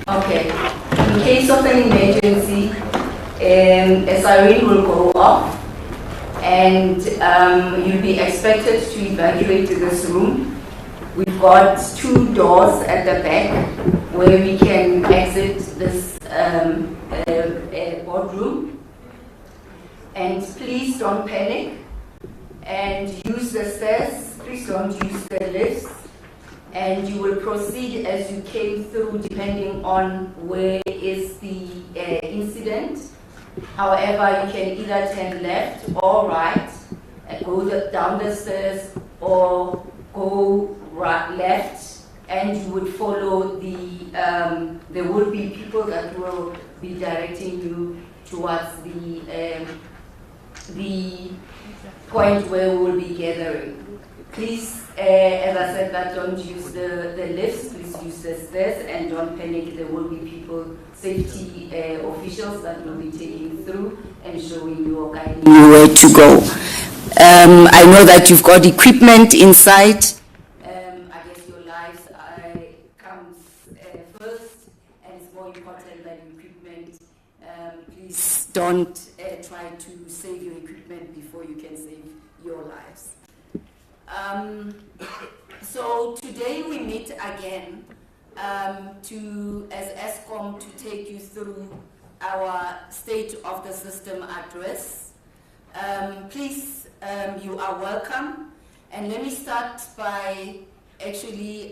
Okay. In case of an emergency, a siren will go off, and you'll be expected to evacuate this room. We've got 2 doors at the back where we can exit this boardroom. And please don't panic and use the stairs. Please don't use the lifts. And you will proceed as you came through, depending on where is the incident. However, you can either turn left or right, and go down the stairs, or go right, left, and you would follow the, there will be people that will be directing you towards the point where we will be gathering. Please, as I said, that don't use the lifts, please use the stairs, and don't panic. There will be people, safety officials that will be taking you through and showing you or guiding you where to go. I know that you've got equipment inside. I guess your lives comes first, and it's more important than equipment. Please don't try to save your equipment before you can save your lives. So today we meet again as Eskom to take you through our State of the System address. Please, you are welcome. And let me start by actually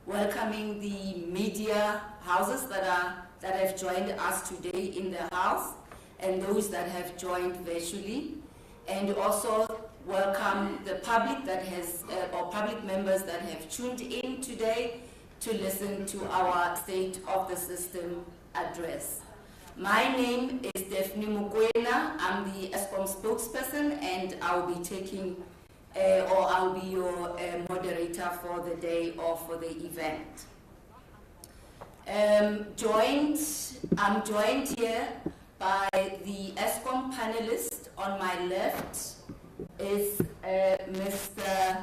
welcoming the media houses that have joined us today in the house, and those that have joined virtually, and also welcome the public that has, or public members that have tuned in today to listen to our State of the System address. My name is Daphne Mukwena. I'm the Eskom spokesperson, and I'll be taking, or I'll be your moderator for the day or for the event. I'm joined here by the Eskom panelist. On my left is Mr.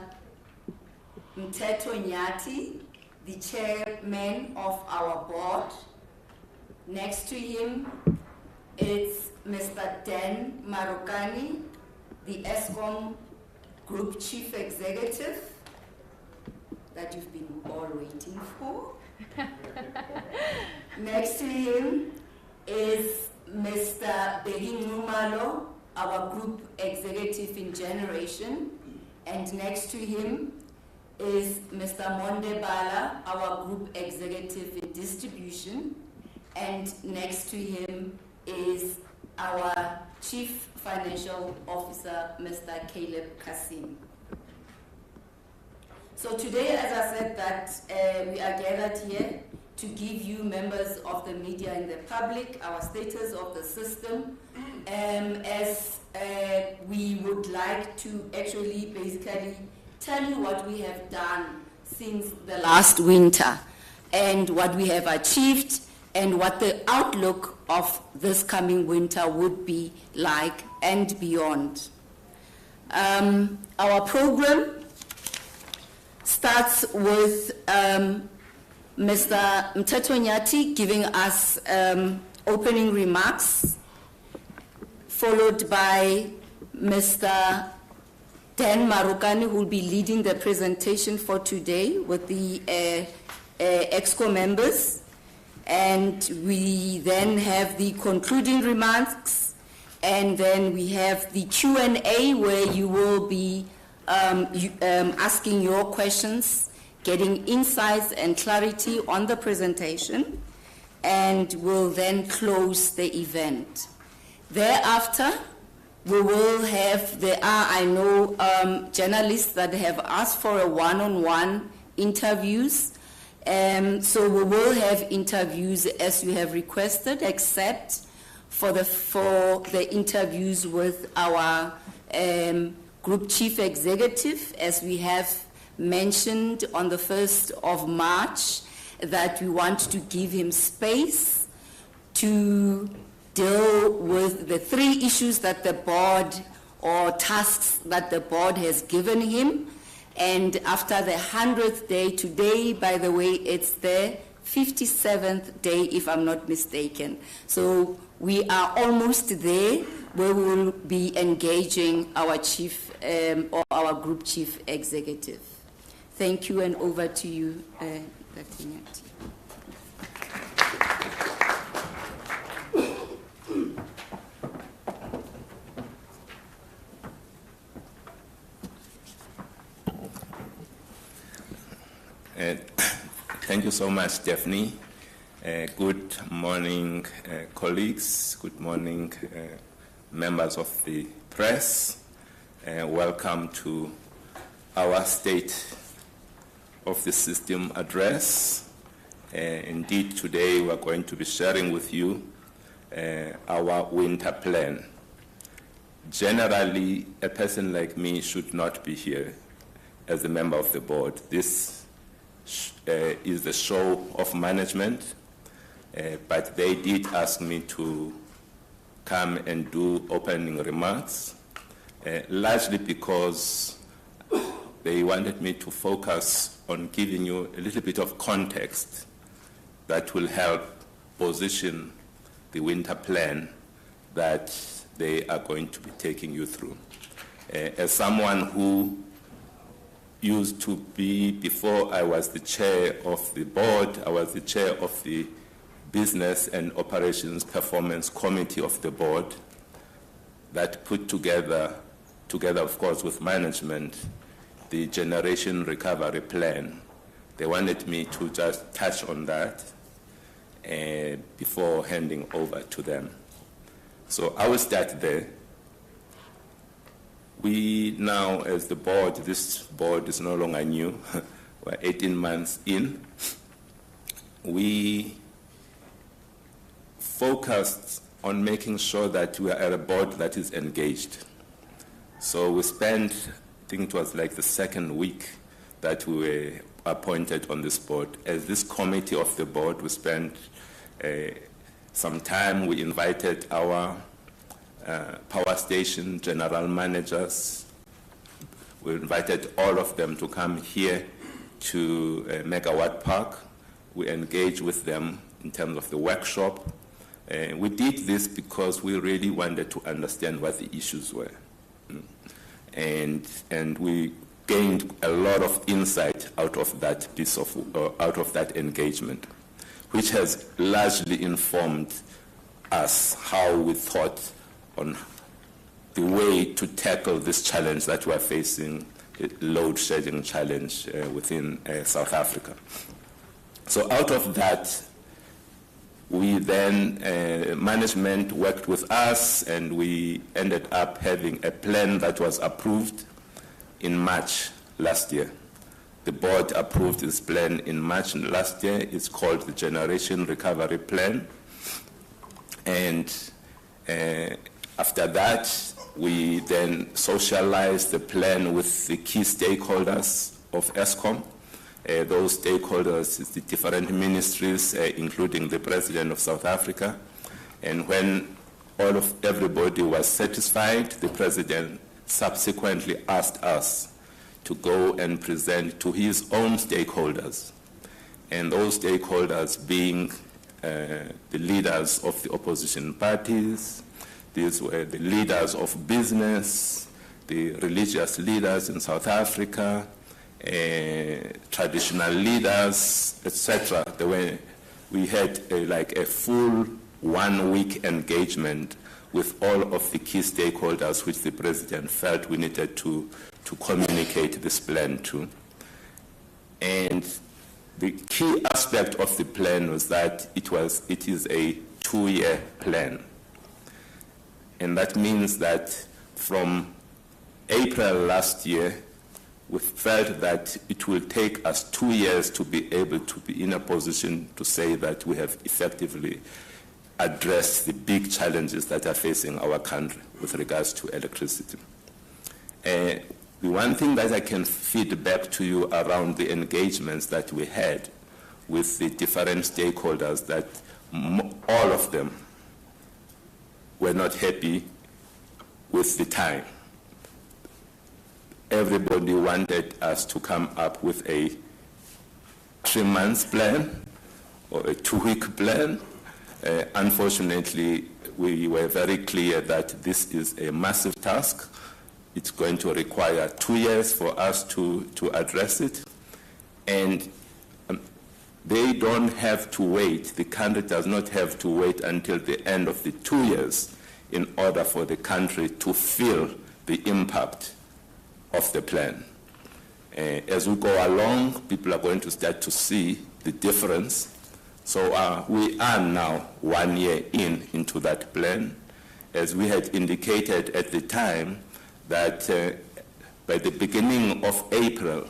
Mteto Nyati, the chairman of our board. Next to him is Mr. Dan Marokani, the Eskom Group Chief Executive that you've been all waiting for. Next to him is Mr. Begin Numalo, our Group Executive in Generation. And next to him is Mr. Monde Bala, our Group Executive in Distribution. And next to him is our Chief Financial Officer, Mr. Caleb Kasim. So today, as I said, that we are gathered here to give you, members of the media and the public, our status of the system, as we would like to actually basically tell you what we have done since the last winter, and what we have achieved, and what the outlook of this coming winter would be like and beyond. Our program starts with Mr. Mteto Nyati giving us opening remarks, followed by Mr. Dan Marokani, who will be leading the presentation for today with the EXCO members. And we then have the concluding remarks, and then we have the Q&A, where you will be asking your questions, getting insights and clarity on the presentation, and we'll then close the event. Thereafter, we will have, I know, journalists that have asked for a one-on-one interviews. So we will have interviews as you have requested, except for the interviews with our Group Chief Executive, as we have mentioned on the 1st of March, that we want to give him space to deal with the 3 issues that the board, or tasks that the board has given him. And after the 100th day, today, by the way, it's the 57th day, if I'm not mistaken. So we are almost there, where we will be engaging our chief or our group chief executive. Thank you, and over to you, Dr. Nyati. Thank you so much, Stephanie. Good morning, colleagues. Good morning, members of the press. Welcome to our State of the System address. Indeed, today we are going to be sharing with you our winter plan. Generally, a person like me should not be here as a member of the board. This is the show of management, but they did ask me to come and do opening remarks, largely because they wanted me to focus on giving you a little bit of context that will help position the winter plan that they are going to be taking you through. As someone who used to be, before I was the chair of the board, I was the chair of the Business and Operations Performance Committee of the board that put together of course with management, the Generation Recovery Plan. They wanted me to just touch on that before handing over to them. So I will start there. We now, as the board, this board is no longer new, we're 18 months in. We focused on making sure that we are a board that is engaged. So we spent, I think it was like the second week that we were appointed on this board. As this committee of the board, we spent some time. We invited our power station general managers. We invited all of them to come here to Megawatt Park. We engaged with them in terms of the workshop. We did this because we really wanted to understand what the issues were. And we gained a lot of insight out of that piece of, out of that engagement, which has largely informed us how we thought on the way to tackle this challenge that we're facing, the load shedding challenge within South Africa. So out of that, we then, management worked with us, and we ended up having a plan that was approved in March last year. The board approved this plan in March last year. It's called the Generation Recovery Plan. And after that, we then socialized the plan with the key stakeholders of Eskom. Those stakeholders is the different ministries, including the President of South Africa. And when everybody was satisfied, the President subsequently asked us to go and present to his own stakeholders. And those stakeholders being the leaders of the opposition parties. These were the leaders of business, the religious leaders in South Africa, traditional leaders, etc. We had a full 1 week engagement with all of the key stakeholders which the President felt we needed to communicate this plan to. And the key aspect of the plan was that it is a 2-year plan. And that means that from April last year, we felt that it will take us 2 years to be able to be in a position to say that we have effectively addressed the big challenges that are facing our country with regards to electricity. The one thing that I can feed back to you around the engagements that we had with the different stakeholders, that all of them were not happy with the time. Everybody wanted us to come up with a 3-month plan or a 2-week plan. Unfortunately, we were very clear that this is a massive task. It's going to require 2 years for us to address it. And they don't have to wait, the country does not have to wait until the end of the 2 years in order for the country to feel the impact of the plan. As we go along, people are going to start to see the difference. So we are now 1 year into that plan. As we had indicated at the time that by the beginning of April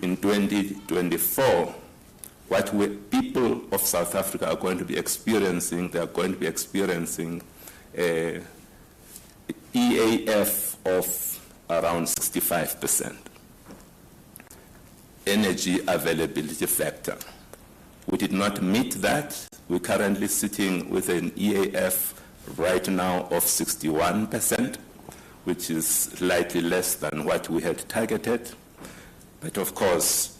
in 2024, what people of South Africa are going to be experiencing, they are going to be experiencing EAF of around 65%. Energy availability factor. We did not meet that. We're currently sitting with an EAF right now of 61%, which is slightly less than what we had targeted. But of course,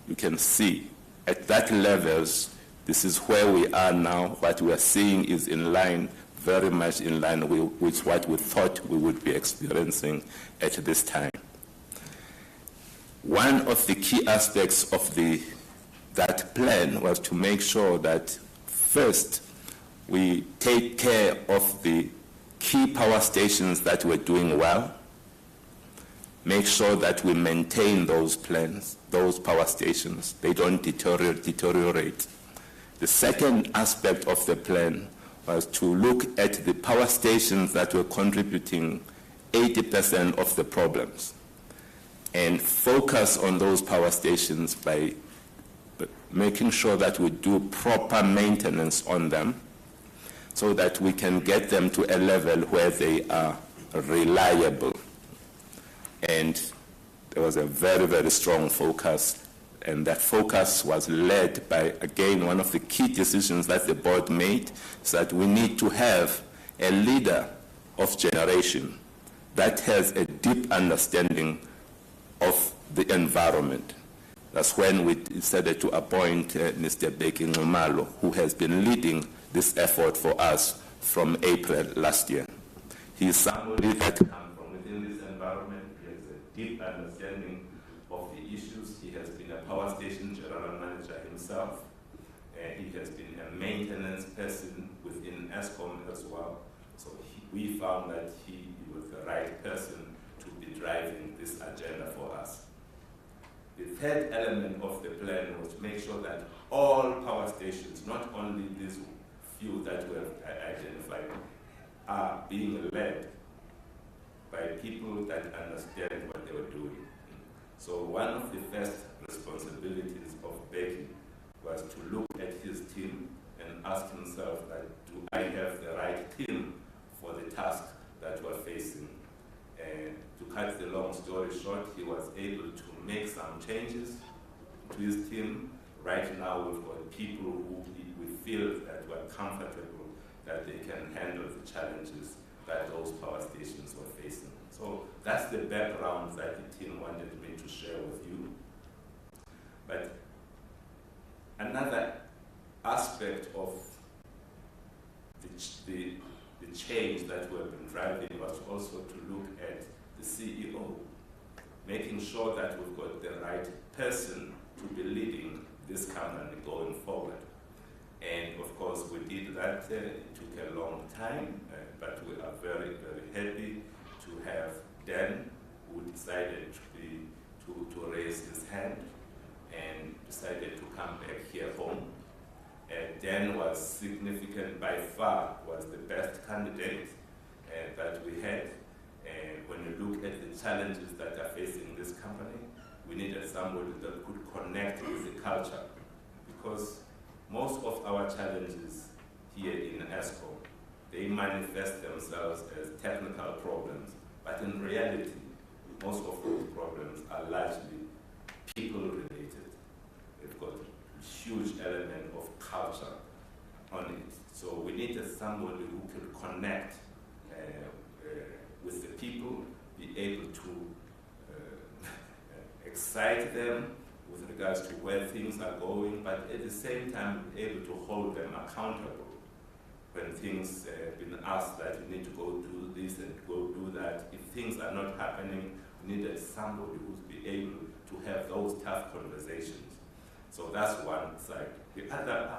you can see at that levels, this is where we are now. What we are seeing is in line, very much in line with what we thought we would be experiencing at this time. One of the key aspects of that plan was to make sure that first we take care of the key power stations that were doing well, make sure that we maintain those plans, those power stations, they don't deteriorate. The second aspect of the plan was to look at the power stations that were contributing 80% of the problems and focus on those power stations by making sure that we do proper maintenance on them so that we can get them to a level where they are reliable. And there was a very, very strong focus, and that focus was led by, again, one of the key decisions that the board made is that we need to have a leader of generation that has a deep understanding of the environment. That's when we decided to appoint Mr. Beki Ngumalo, who has been leading this effort for us from April last year. He is somebody that comes from within this environment. He has a deep understanding of the issues. He has been a power station general manager himself. He has been a maintenance person within Eskom as well. So we found that he was the right person to be driving this agenda for us. The third element of the plan was to make sure that all power stations, not only these few that were identified, are being led by people that understand what they were doing. So one of the first responsibilities of Beki was to look at his team and ask himself that, do I have the right team for the task that we're facing? To cut the long story short, he was able to make some changes to his team. Right now, we've got people who we feel that we're comfortable that they can handle the challenges that those power stations were facing. So that's the background that the team wanted me to share with you. But another aspect of the change that we've been driving was also to look at the CEO, making sure that we've got the right person to be leading this company going forward. And of course, we did that. It took a long time, but we are very, very happy to have Dan, who decided to raise his hand and decided to come back here home. Dan was significant, by far, was the best candidate that we had. When you look at the challenges that are facing this company, we needed somebody that could connect with the culture, because most of our challenges here in Eskom, they manifest themselves as technical problems, but in reality, most of those problems are largely people related. They've got a huge element of culture on it. So we needed somebody who could connect with the people, be able to excite them, with regards to where things are going, but at the same time able to hold them accountable when things have been asked that you need to go do this and go do that. If things are not happening, we needed somebody who's be able to have those tough conversations. So that's one side. The other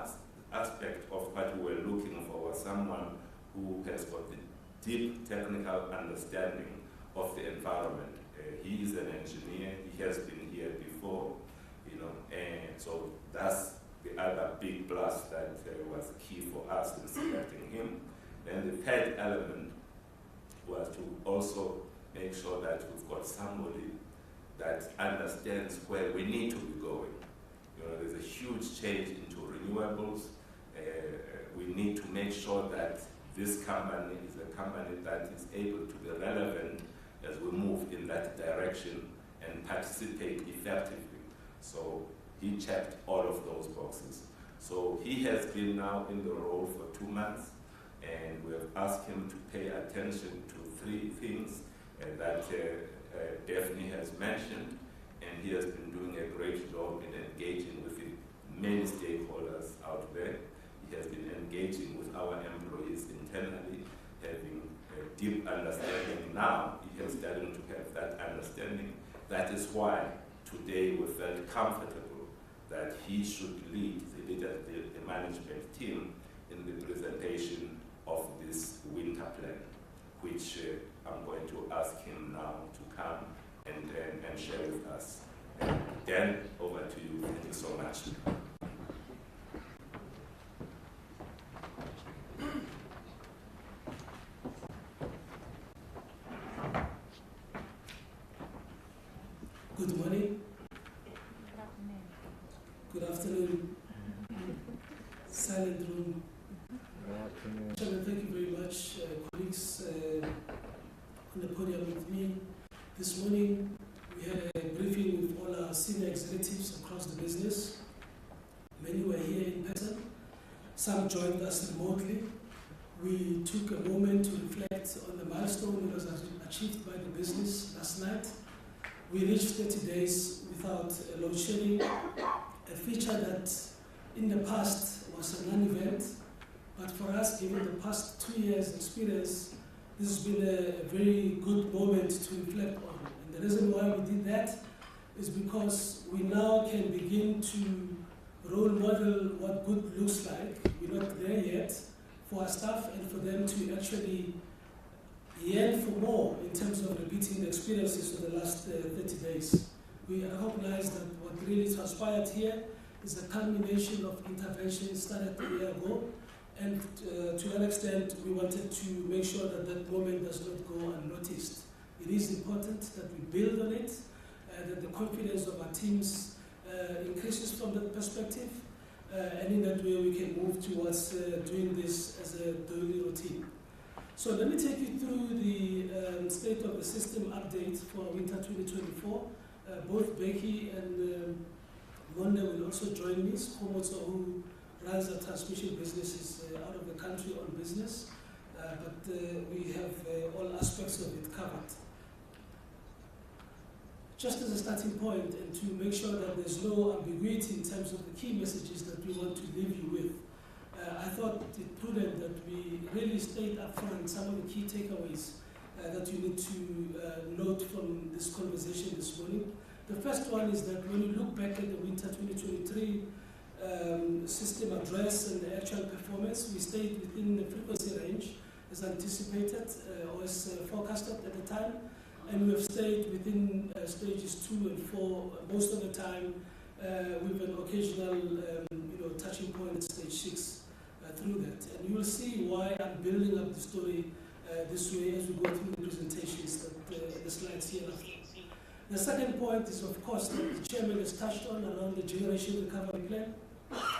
aspect of what we were looking for was someone who has got the deep technical understanding of the environment. He is an engineer, he has been here before, and so that's the other big plus that was key for us in selecting him. Then the third element was to also make sure that we've got somebody that understands where we need to be going. There's a huge change into renewables. We need to make sure that this company is a company that is able to be relevant as we move in that direction and participate effectively. So he checked all of those boxes. So he has been now in the role for 2 months, and we have asked him to pay attention to 3 things that Daphne has mentioned, and he has been doing a great job in engaging with many stakeholders out there. He has been engaging with our employees internally, having a deep understanding. Now he is starting to have that understanding. That is why today we felt comfortable that he should lead the management team in the presentation of this winter plan, which I'm going to ask him now to come and share with us. Dan, over to you. Thank you so much. Good morning. Good afternoon. Silent room. Thank you very much, colleagues on the podium with me. This morning we had a briefing with all our senior executives across the business. Many were here in person. Some joined us remotely. We took a moment to reflect on the milestone that was achieved by the business last night. We reached 30 days without load shedding, a feature that in the past was a non-event, but for us, given the past 2 years' experience, this has been a very good moment to reflect on. And the reason why we did that is because we now can begin to role model what good looks like. We're not there yet for our staff and for them to actually yearn for more in terms of repeating the experiences of the last 30 days. We recognize that what really transpired here is a culmination of interventions started a year ago, and to an extent we wanted to make sure that that moment does not go unnoticed. It is important that we build on it, that the confidence of our teams increases from that perspective, and in that way we can move towards doing this as a daily routine. So let me take you through the state of the system update for winter 2024. Both Becky and Monde will also join me. Komoto, who runs our transmission business, is out of the country on business, but we have all aspects of it covered. Just as a starting point, and to make sure that there's no ambiguity in terms of the key messages that we want to leave you with, I thought it prudent that we really state up front some of the key takeaways that you need to note from this conversation this morning. The first one is that when you look back at the winter 2023 system address and the actual performance, we stayed within the frequency range as anticipated or as forecasted at the time, and we have stayed within stages 2 and 4 most of the time, with an occasional touching point at stage 6 through that. And you will see why I'm building up the story this way as we go through the presentations that the slides here after. The second point is, of course, that the chairman has touched on around the generation recovery plan.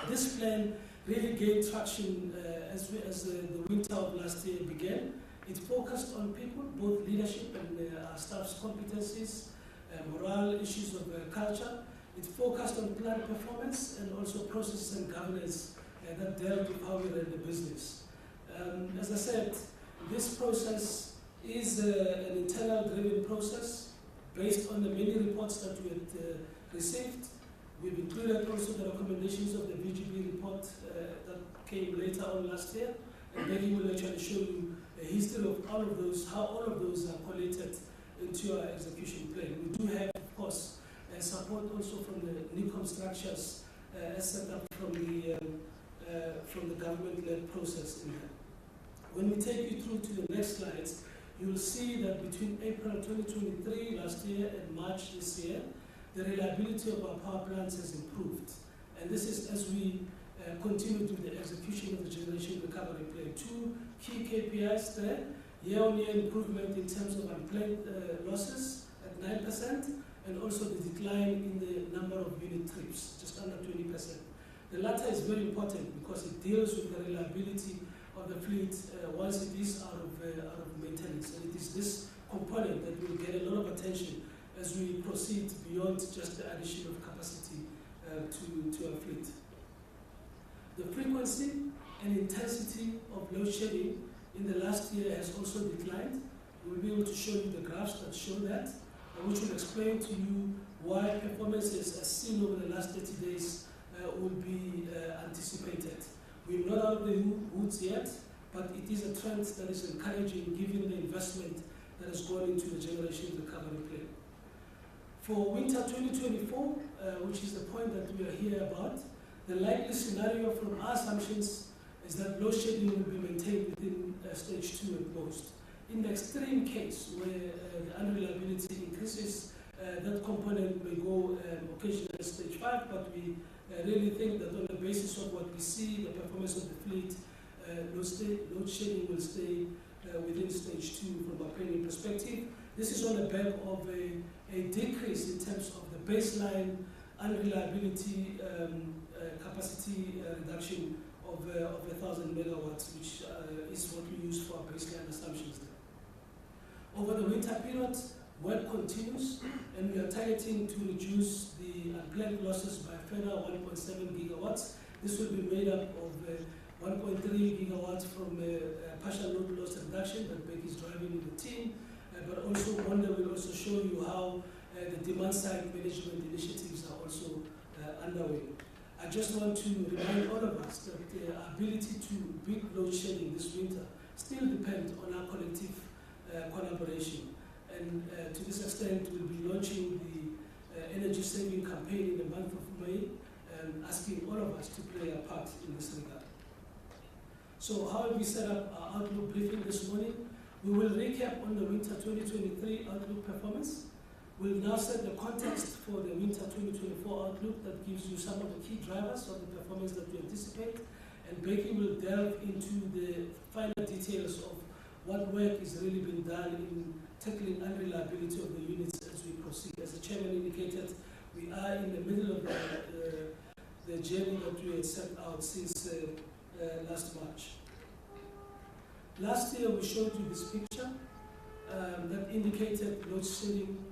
This plan really gained traction as the winter of last year began. It focused on people, both leadership and our staff's competencies, morale, issues of culture. It focused on plant performance and also process and governance that dealt with how we ran the business. As I said, this process is an internal driven process based on the many reports that we had received, We've included also the recommendations of the VGB report that came later on last year, and Becky will actually show you a history of all of those, how all of those are collated into our execution plan. We do have, of course, support also from the NICOM structures as set up from the government-led process in there. When we take you through to the next slides, you will see that between April 2023 last year and March this year, the reliability of our power plants has improved. And this is as we continue with the execution of the generation recovery plan. Two key KPIs there, year-on-year improvement in terms of unplanned losses at 9%, and also the decline in the number of unit trips, just under 20%. The latter is very important because it deals with the reliability of the fleet once it is out of maintenance. And it is this component that will get a lot of attention as we proceed beyond just the addition of capacity to our fleet. The frequency and intensity of load shedding in the last year has also declined. We'll be able to show you the graphs that show that, which will explain to you why performances as seen over the last 30 days will be anticipated. We're not out of the woods yet, but it is a trend that is encouraging given the investment that has gone into the generation recovery plan. For winter 2024, which is the point that we are here about, the likely scenario from our assumptions is that load shedding will be maintained within stage 2 at most. In the extreme case where the unreliability increases, that component may go occasionally stage 5, but we really think that on the basis of what we see, the performance of the fleet, load shedding will stay within stage 2 from a planning perspective. This is on the back of a decrease in terms of the baseline unreliability capacity reduction of 1,000 megawatts, which is what we use for our baseline assumptions there. Over the winter period, work continues, and we are targeting to reduce the unplanned losses by a further 1.7 gigawatts. This will be made up of 1.3 gigawatts from partial load loss reduction that Becky is driving with the team, but also Wanda will also show you how the demand side management initiatives are also underway. I just want to remind all of us that the ability to beat load shedding this winter still depends on our collective collaboration. And to this extent, we'll be launching the energy saving campaign in the month of May, asking all of us to play a part in this regard. So how have we set up our outlook briefing this morning? We will recap on the winter 2023 outlook performance. We'll now set the context for the winter 2024 outlook that gives you some of the key drivers of the performance that we anticipate. And Becky will delve into the final details of what work is really being done in tackling unreliability of the units as we proceed. As the chairman indicated, we are in the middle of the journey that we had set out since last March. Last year we showed you this picture that indicated load shedding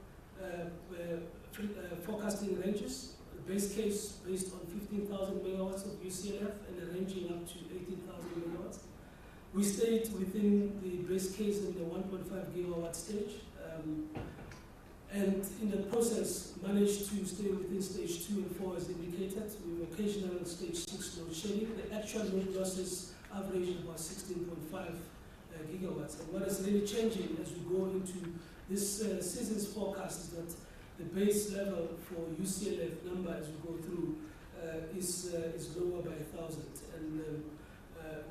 forecasting ranges. The base case based on 15,000 megawatts of UCLF and ranging up to 18,000 megawatts. We stayed within the base case in the 1.5 gigawatt stage, and in the process managed to stay within stage 2 and 4 as indicated, with occasional stage 6 load shedding. The actual load losses averaged about 16.5 gigawatts. And what is really changing as we go into this season's forecast is that the base level for UCLF number as we go through is lower by 1,000. And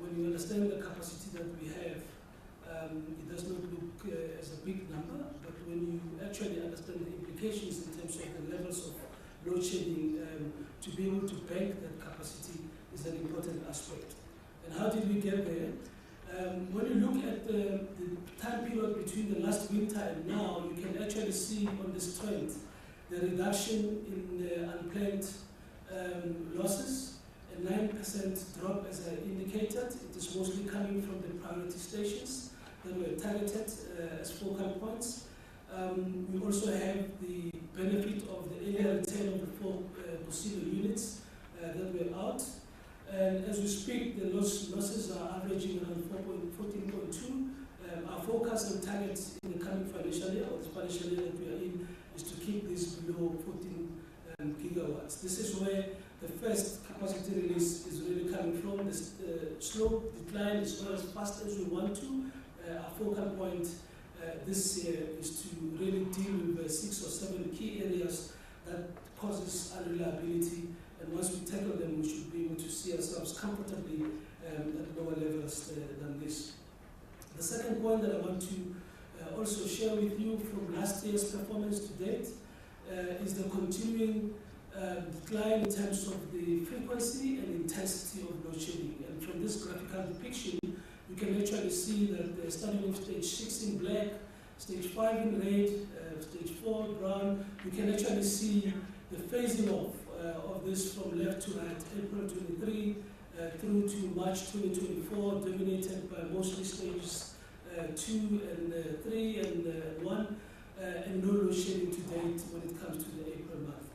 when you understand the capacity that we have, it does not look as a big number, but when you actually understand the implications in terms of the levels of load shedding, to be able to bank that capacity is an important aspect. And how did we get there? When you look at the time period between the last winter and now, you can actually see on this trend the reduction in the unplanned losses, a 9% drop as I indicated. It is mostly coming from the priority stations that were targeted as focal points. We also have the benefit of the earlier return of the 4 possible units that were out. And as we speak, the losses are averaging around 14.2. Our focus and target in the coming financial year, or the financial year that we are in, is to keep this below gigawatts. This is where the first capacity release is really coming from. This slope decline is not as fast as we want to. Our focal point this year is to really deal with 6 or 7 key areas that causes unreliability, and once we tackle them, we should be able to see ourselves comfortably at lower levels than this. The second point that I want to also share with you from last year's performance to date is the continuing decline in terms of the frequency and intensity of load shedding. And from this graphical depiction, you can actually see that starting with stage 6 in black, stage 5 in red, stage 4 brown, you can actually see the phasing off of this from left to right, April 23 through to March 2024, dominated by mostly stages 2 and 3 and 1, and no load shedding to date when it comes to the April month.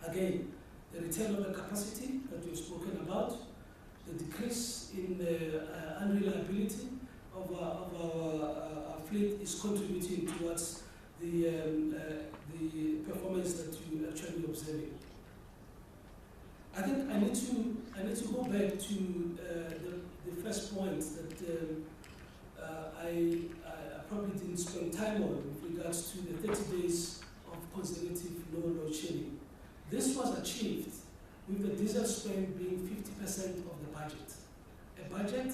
Again, the return of the capacity that we've spoken about, the decrease in the unreliability of our fleet is contributing towards the performance that you're actually observing. I think I need to go back to the first point that I probably didn't spend time on with regards to the 30 days of consecutive low load shedding. This was achieved with the diesel spend being 50% of the budget. A budget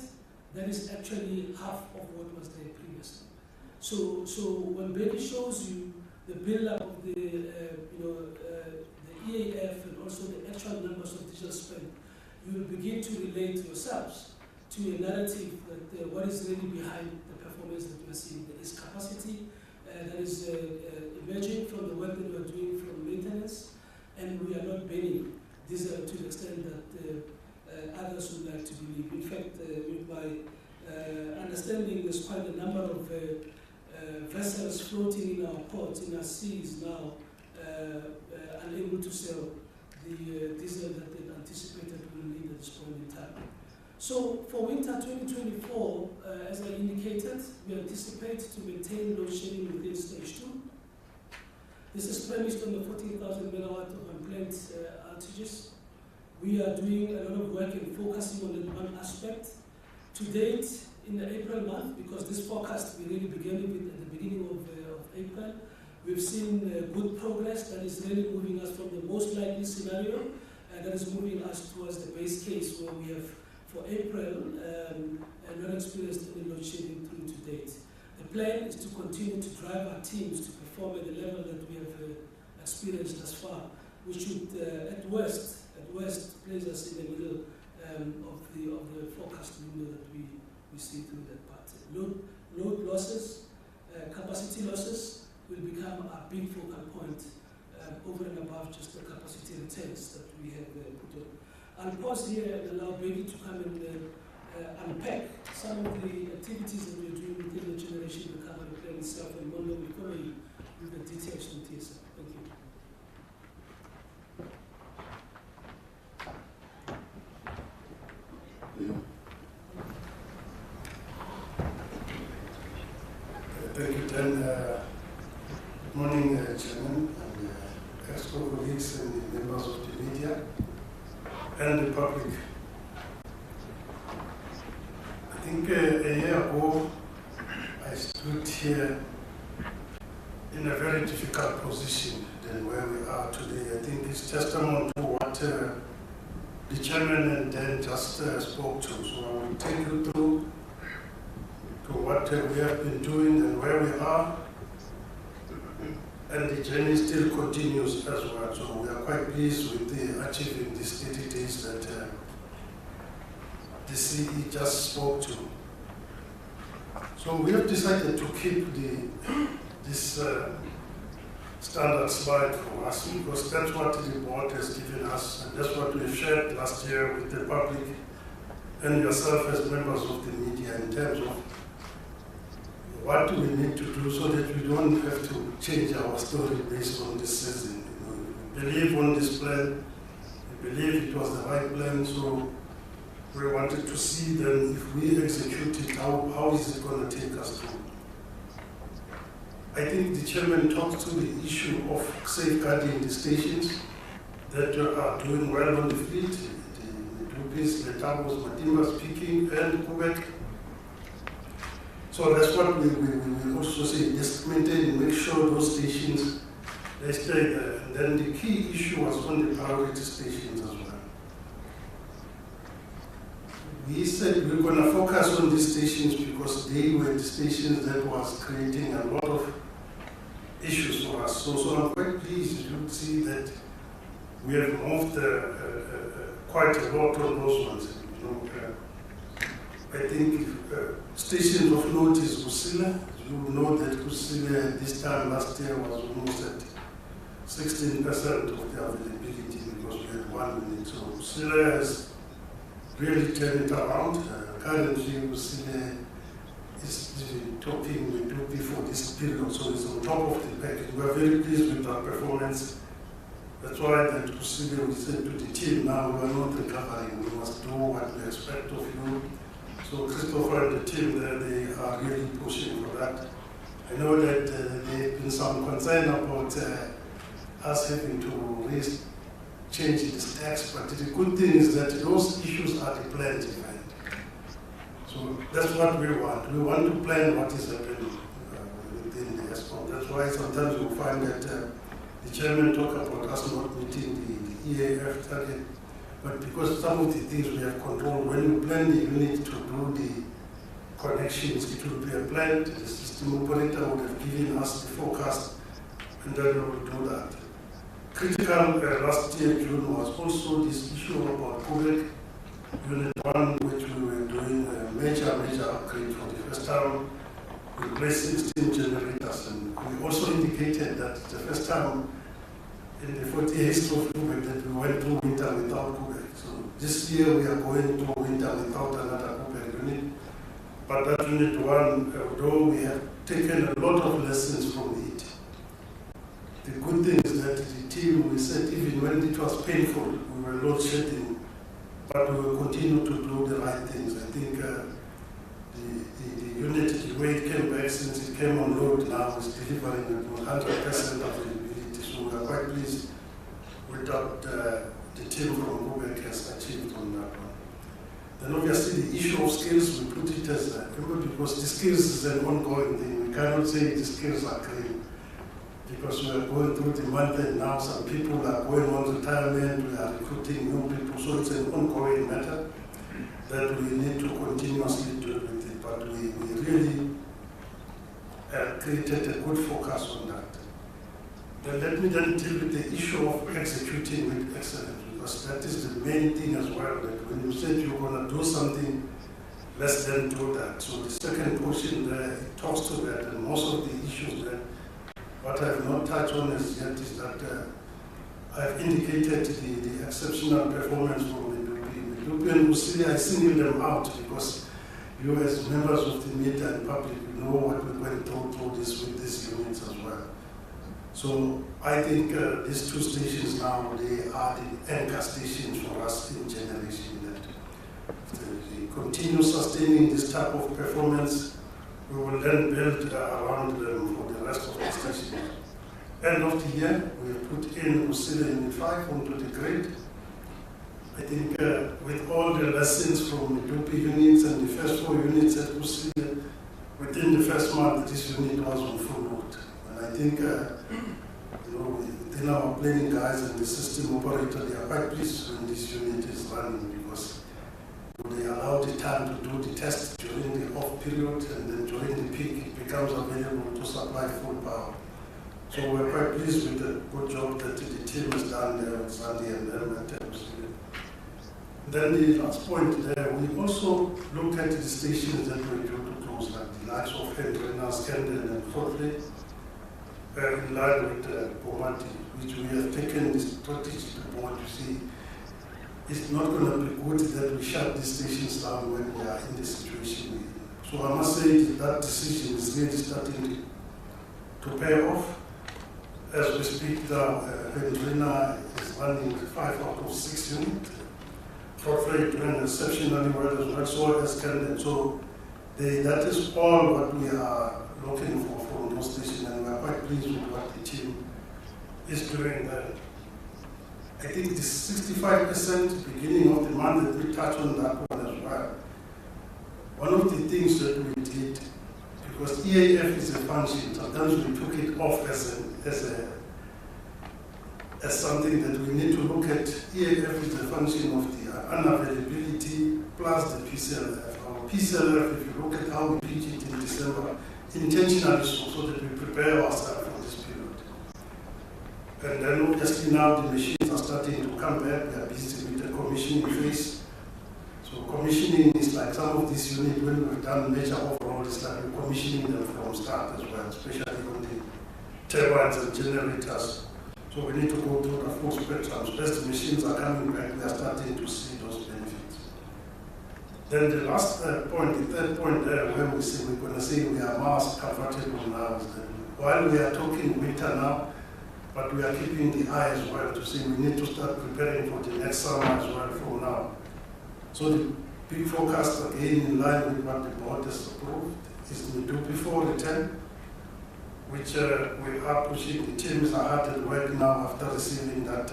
that is actually half of what was there previously. So when Betty shows you the build-up of the EAF and also the actual numbers of diesel spend, you will begin to relate yourselves to a narrative that what is really behind the performance that we are seeing. There is capacity that is emerging from the work that we are doing from maintenance, and we are not burning diesel to the extent that others would like to believe. In fact, with my understanding, there's quite a number of vessels floating in our ports, in our seas now, unable to sell the diesel that they anticipated will need at this point in time. So for winter 2024, as I indicated, we anticipate to maintain load shedding within stage 2. This is premised on the 14,000 megawatt of unplanned outages. We are doing a lot of work and focusing on that one aspect. To date, in the April month, because this forecast we really began with at the beginning of April, we've seen good progress that is really moving us from the most likely scenario, that is moving us towards the base case where we have, for April, not experienced any load shedding through to date. The plan is to continue to drive our teams to perform at the level that we have experienced thus far, which should, at worst, place us in the middle of the forecast window that we see through that part. Load losses, capacity losses will become a big focal point over and above just the capacity returns that we have put on. I'll pause here and allow Betty to come and unpack some of the activities that we're doing within the generation recovery plan itself, and Mondo will follow you with the details from TSA. Thank you. Thank you, Dan. Good morning, Chairman, and Eskom colleagues and the members of the media and the public. I think a year ago, I stood here in a very difficult position than where we are today. I think it's testament to what the Chairman and Dan just spoke to. So I will take you through to what we have been doing and where we are, and the journey still continues as well. So we are quite pleased with the achieving these 30 days that the CE just spoke to. So we have decided to keep this standard slide for us, because that's what the board has given us, and that's what we shared last year with the public and yourself as members of the media in terms of what do we need to do so that we don't have to change our story based on this season. We believe on this plan, we believe it was the right plan, so we wanted to see then if we execute it, how is it going to take us through. I think the Chairman talked to the issue of safeguarding the stations. that are doing well on the fleet. The Dupis, the Tabos, Matimba speaking, and Quebec. So that's what we also say, just maintain, make sure those stations, they stay there. And then the key issue was on the priority stations as well. We said we're going to focus on these stations because they were the stations that was creating a lot of issues for us. So I'm quite pleased to see that we have moved quite a lot on those ones. You know, I think stations of note is Kusile. You know that Kusile this time last year was almost at 16% of the availability because we had 1 minute. So Kusile has really turned it around. Currently, Kusile is topping the Dupi for this period, so it's on top of the package. We are very pleased with our performance. That's why that Kusile, we said to the team, now we are not recovering. We must do what we expect of you. So Christopher and the team there, they are really pushing for that. I know that there have been some concern about us having to change the tax, but the good thing is that those issues are the planned event. So that's what we want. We want to plan what is happening within the Eskom. That's why sometimes you find that the chairman talk about us not meeting the EAF target. But because some of the things we have controlled, when you plan the unit to do the connections, it will be a plan. The system operator would have given us the forecast, and then we will do that. Critical last year, June, was also this issue about Quebec Unit 1, which we were doing a major upgrade for the first time. We placed 16 generators, and we also indicated that the first time in the 40 years of Quebec that we went through winter without Quebec. So this year we are going through winter without another Quebec unit. But that unit 1, although we have taken a lot of lessons from it, the good thing is that the team, we said even when it was painful, we were load shedding, but we will continue to do the right things. I think the unit, the way it came back since it came on load now is delivering 100% availability. So we are quite pleased with what the team from Quebec has achieved on that one. Then obviously the issue of skills, we put it as because the skills is an ongoing thing. We cannot say the skills are clean. Because we are going through the month and now some people are going on retirement, we are recruiting new people, so it's an ongoing matter that we need to continuously deal with it, but we really created a good focus on that. Then let me then deal with the issue of executing with excellence, because that is the main thing as well, that when you said you're going to do something, let's then do that. So the second portion there, it talks to that, and most of the issues there. What I have not touched on as yet is that I've indicated the exceptional performance from the Dupi and Kusile. I single them out because you as members of the media and public know what we went through this with these units as well. So I think these two stations now, they are the anchor stations for us in generation. That if they continue sustaining this type of performance, we will then build around them for the rest of the stations. End of the year, we have put in Kusile Unit 5 onto the grid. I think with all the lessons from the Dupi units and the first 4 units at Kusile, within the first month, this unit was on full load. And I think, within our planning guys and the system operator, they are quite pleased when this unit is running because they allow the time to do the test during the off period, and then during the peak it becomes available to supply full power. So we're quite pleased with the good job that the team has done there with Sandy and them at Kusile. Then the last point there, we also looked at the stations that were due to close, like the likes of Hendrina, Scandal and Fortley, in line with Bomati, which we have taken the strategy to point to see. It's not going to be good that we shut these stations down when we are in the situation. So I must say that decision is really starting to pay off. As we speak now, Hendrina is running 5 out of 6 units. Fortley doing exceptionally well as well, so as Scandal. So that is all what we are looking for from those stations, and we are quite pleased with what the team is doing there. I think this 65% beginning of the month that we touched on that one as well. One of the things that we did, because EAF is a function, sometimes we took it off as something that we need to look at. EAF is a function of the unavailability plus the PCLF. Our PCLF, if you look at how we pitch it in December, intentionally so that we prepare ourselves for this period. And then obviously now the machines are starting to come back. We are busy with the commissioning phase. So commissioning is like some of these units, when we've done major overhaul, it's like we're commissioning them from start as well, especially on the turbines and generators. So we need to go through the full spectrum. So as the machines are coming back, we are starting to see those benefits. Then the last point, the third point there, where we say we're going to say we are more comfortable now, is that while we are talking winter now, but we are keeping the eye as well to say we need to start preparing for the next summer as well from now. So the big forecast, again, in line with what the board has approved, is to do before return, which we are pushing. The teams are hard at work now after receiving that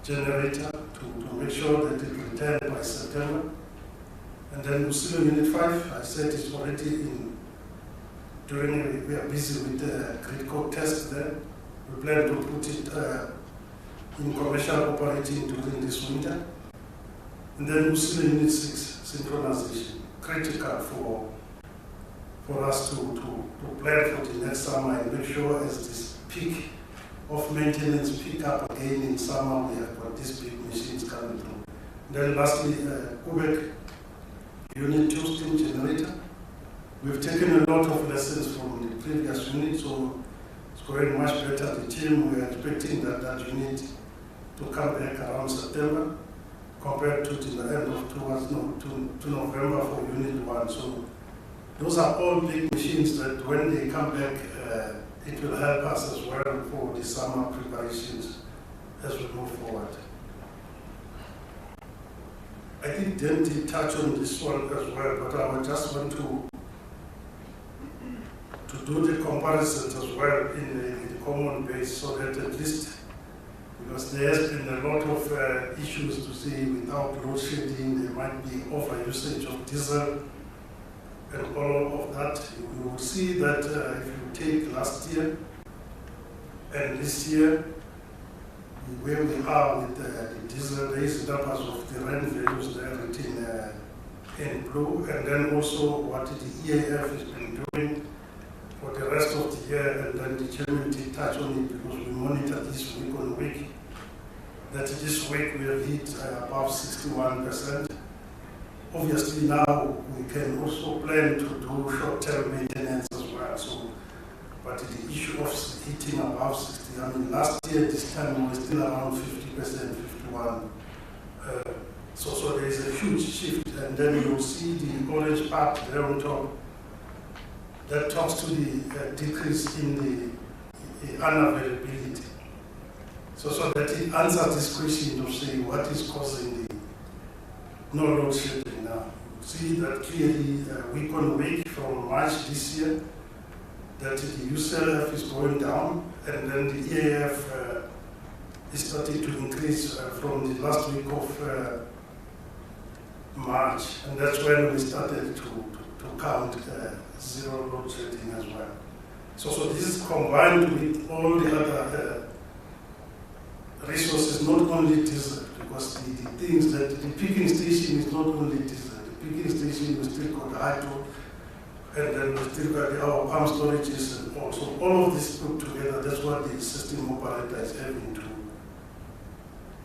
generator to make sure that it returns by September. And then Usilo Unit 5, I said it's already in, we are busy with the grid code test there. We plan to put it in commercial operating during this winter. And then Usilo Unit 6, synchronization, critical for us to plan for the next summer and make sure as this peak of maintenance pick up again in summer, we have got these big machines coming through. And then lastly, Quebec Unit 2 steam generator. We've taken a lot of lessons from the previous unit, so it's going much better. The team, we are expecting that unit to come back around September compared to the end of to November for Unit 1. So those are all big machines that when they come back, it will help us as well for the summer preparations as we move forward. I think Dan did touch on this one as well, but I would just want to do the comparisons as well in the common base so that at least, because there has been a lot of issues to see without load shedding, there might be over usage of diesel and all of that. You will see that if you take last year and this year, where we are with the diesel, there is numbers of the rent values there written in blue, and then also what the EAF has been doing for the rest of the year, and then the chairman did touch on it because we monitor this week on week, that this week we have hit above 61%. Obviously now we can also plan to do short-term maintenance as well. So, but the issue of hitting above 60, I mean last year this time we were still around 50%, 51. So there is a huge shift, and then you'll see the orange part there on top. That talks to the decrease in the unavailability. So that it answers this question of saying what is causing the no load shedding now. See that clearly week on week from March this year, that the UCLF is going down, and then the EAF is starting to increase from the last week of March, and that's when we started to count zero load shedding as well. So this is combined with all the other resources, not only diesel, because the things that the picking station is not only diesel. The picking station we still got hydro, and then we still got our pump storages, and also all of this put together. That's what the system operator is having to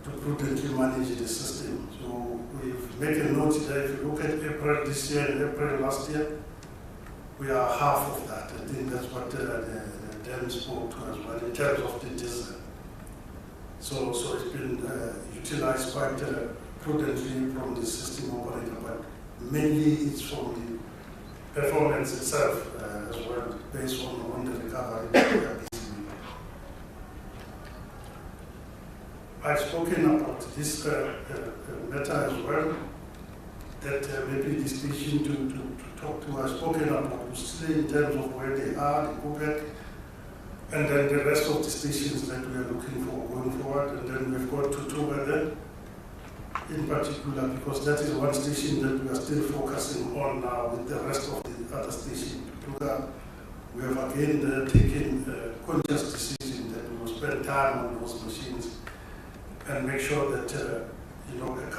prudently manage the system. So we've made a note that if you look at April this year and April last year, we are half of that. I think that's what Dan spoke to as well in terms of the diesel. So it's been utilized quite prudently from the system operator, but mainly it's from the performance itself as well, based on the recovery that we are busy with. I've spoken about this matter as well, that maybe the station to talk to. I've spoken about Usile in terms of where they are, the Quebec. And then the rest of the stations that we are looking for going forward. And then we've got Tutuga there in particular, because that is one station that we are still focusing on now with the rest of the other stations. Tutuga, we have again taken a conscious decision that we will spend time on those machines and make sure that,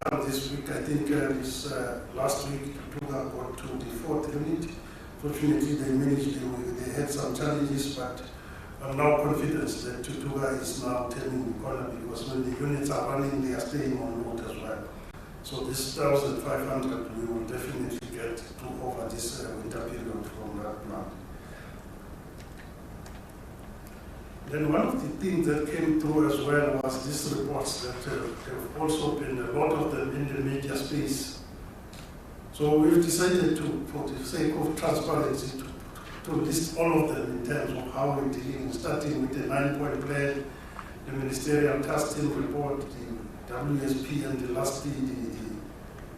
come this week, I think this last week, Tutuga got to the 4th unit. Fortunately, they managed, they had some challenges, but I'm now confident that Tutuga is now turning the corner, because when the units are running, they are staying on road as well. So this 1,500, we will definitely get to over this winter period from that plant. Then one of the things that came through as well was these reports that have also been, a lot of them in the media space. So we've decided to, for the sake of transparency, to list all of them in terms of how we're dealing, starting with the 9-point plan, the ministerial testing report, the WSP, and the lastly,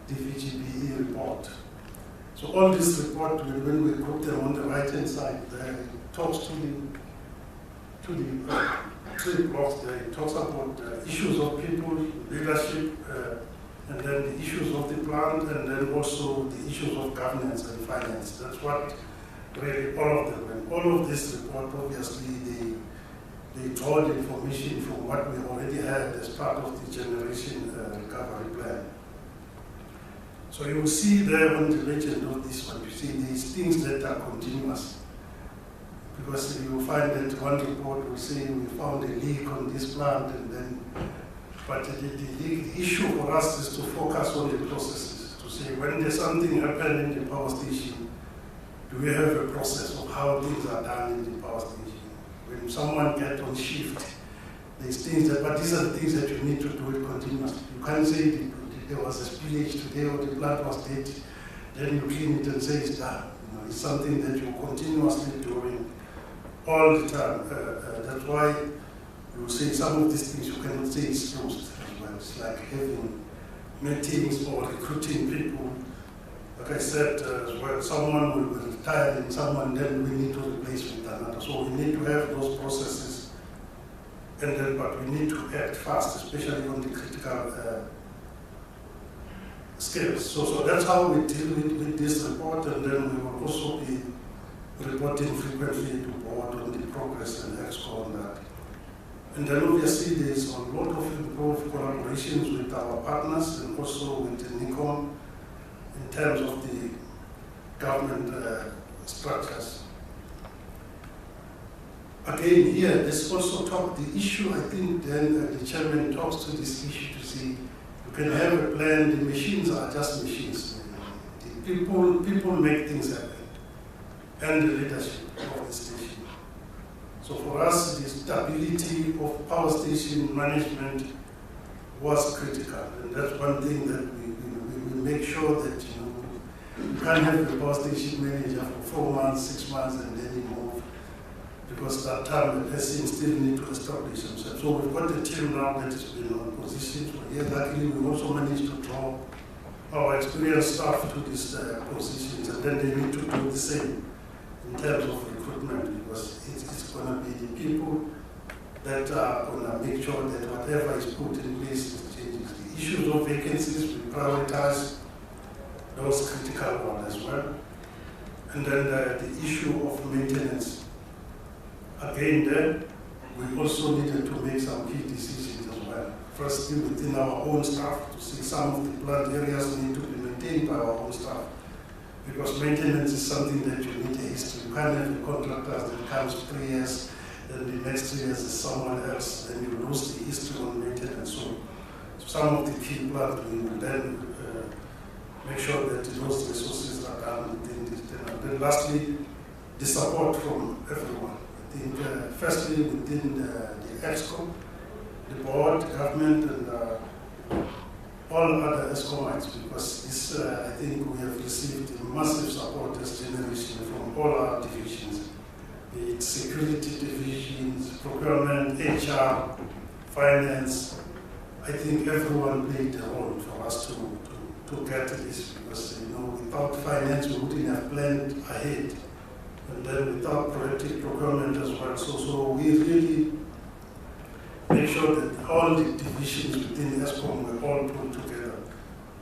the VGBE report. So all these reports, when we put them on the right-hand side, there it talks to the three blocks there. It talks about issues of people, leadership, and then the issues of the plant, and then also the issues of governance and finance. That's what really all of them. And all of this report, obviously, they draw the information from what we already had as part of the generation recovery plan. So you will see there on the legend of this one, you see these things that are continuous. Because you will find that one report will say we found a leak on this plant, and then, but the issue for us is to focus on the processes, to say when there's something happening in the power station, do we have a process of how things are done in the power station? When someone gets on shift, there's things that, but these are the things that you need to do it continuously. You can't say there was a spillage today or the plant was dead, then you clean it and say it's done. It's something that you're continuously doing all the time. That's why you say some of these things you cannot say it's closed as well. It's like having meetings or recruiting people. Like I said, well, someone will be retired and someone then we need to replace with another. So we need to have those processes, and then, but we need to act fast, especially on the critical scales. So that's how we deal with this report, and then we will also be reporting frequently to board on the progress and Eskom on that. And then obviously there's a lot of improved collaborations with our partners and also with the NICOM in terms of the government structures. Again, here, there's also the issue, I think then the chairman talks to this issue to see, you can have a plan, the machines are just machines. The people make things happen, and the leadership of the station. So for us, the stability of power station management was critical, and that's one thing that we make sure that you can't have a power station manager for 4 months, 6 months, and then you move, because that time the person still need to establish themselves. So we've got a team now that has been on position for years. Luckily, we also managed to draw our experienced staff to these positions, and then they need to do the same in terms of recruitment, because it's going to be the people that are going to make sure that whatever is put in place is changes. The issues of vacancies, we prioritize those critical ones as well. And then the issue of maintenance. Again, then, we also needed to make some key decisions as well. Firstly, within our own staff, to see some of the plant areas need to be maintained by our own staff. Because maintenance is something that you need a history. You can't have the contractors that comes 3 years, then the next 3 years is someone else, then you lose the history on maintenance. So some of the key plant, we will then make sure that those resources are done within this tenure. Then lastly, the support from everyone. I think firstly within the Eskom, the board, government, and all other Eskomites, because this, I think we have received massive support as generation from all our divisions, be it security divisions, procurement, HR, finance. I think everyone played a role for us to get to this, because without finance we wouldn't have planned ahead and then without proactive procurement as well. So we really make sure that all the divisions within Eskom were all put together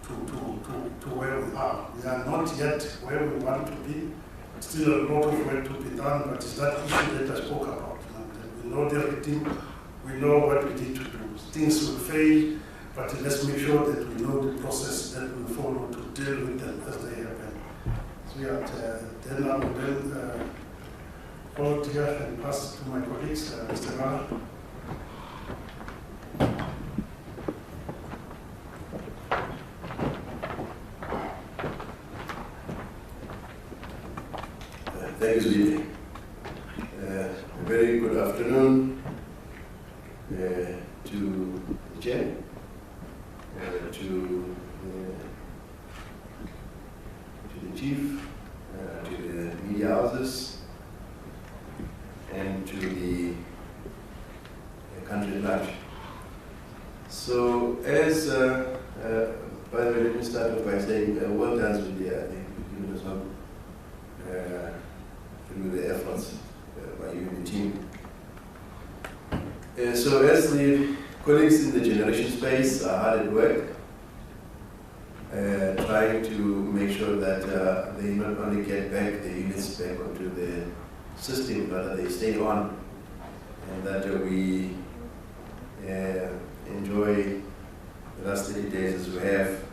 to where we are. We are not yet where we want to be. Still a lot of work to be done, but it's that issue that I spoke about. And we know the rhythm, we know what we need to do. Things will fail, but let's make sure that we know the process that we follow to deal with them as they happen. So yeah, then I will hold here and pass it to my colleagues, Mr. Rana. Thank you, Zuli. A very good afternoon to the chair, to the chief, to the media houses, and to the country at large. So, as by the way, let me start off by saying well done, Zuli. I think you've given us some through the efforts by you and the team. So as the colleagues in the generation space are hard at work, trying to make sure that they not only get back the units back onto the system, but that they stay on, and that we enjoy the last 30 days as we have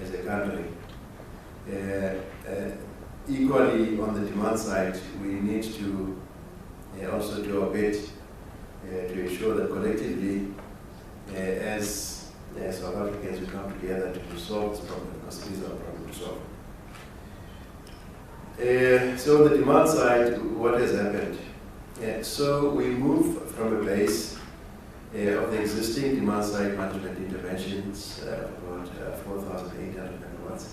as a country. Equally, on the demand side, we need to also do our bit to ensure that collectively, as South Africans, we come together to solve this problem, because it is our problem to solve. So on the demand side, what has happened? So we move from a base of the existing demand side management interventions, about 4,800 megawatts.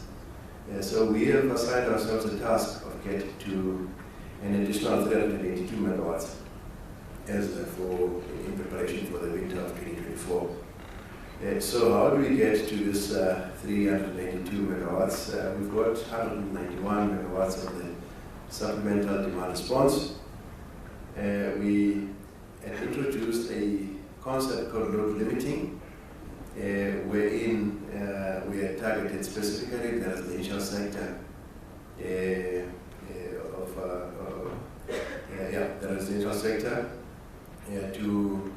So we have assigned ourselves a task of getting to an additional 382 megawatts as in preparation for the winter of 2024. So how do we get to this 382 megawatts? We've got 191 megawatts of the supplemental demand response. We have introduced a concept called load limiting, wherein we are targeted specifically the residential sector the residential sector to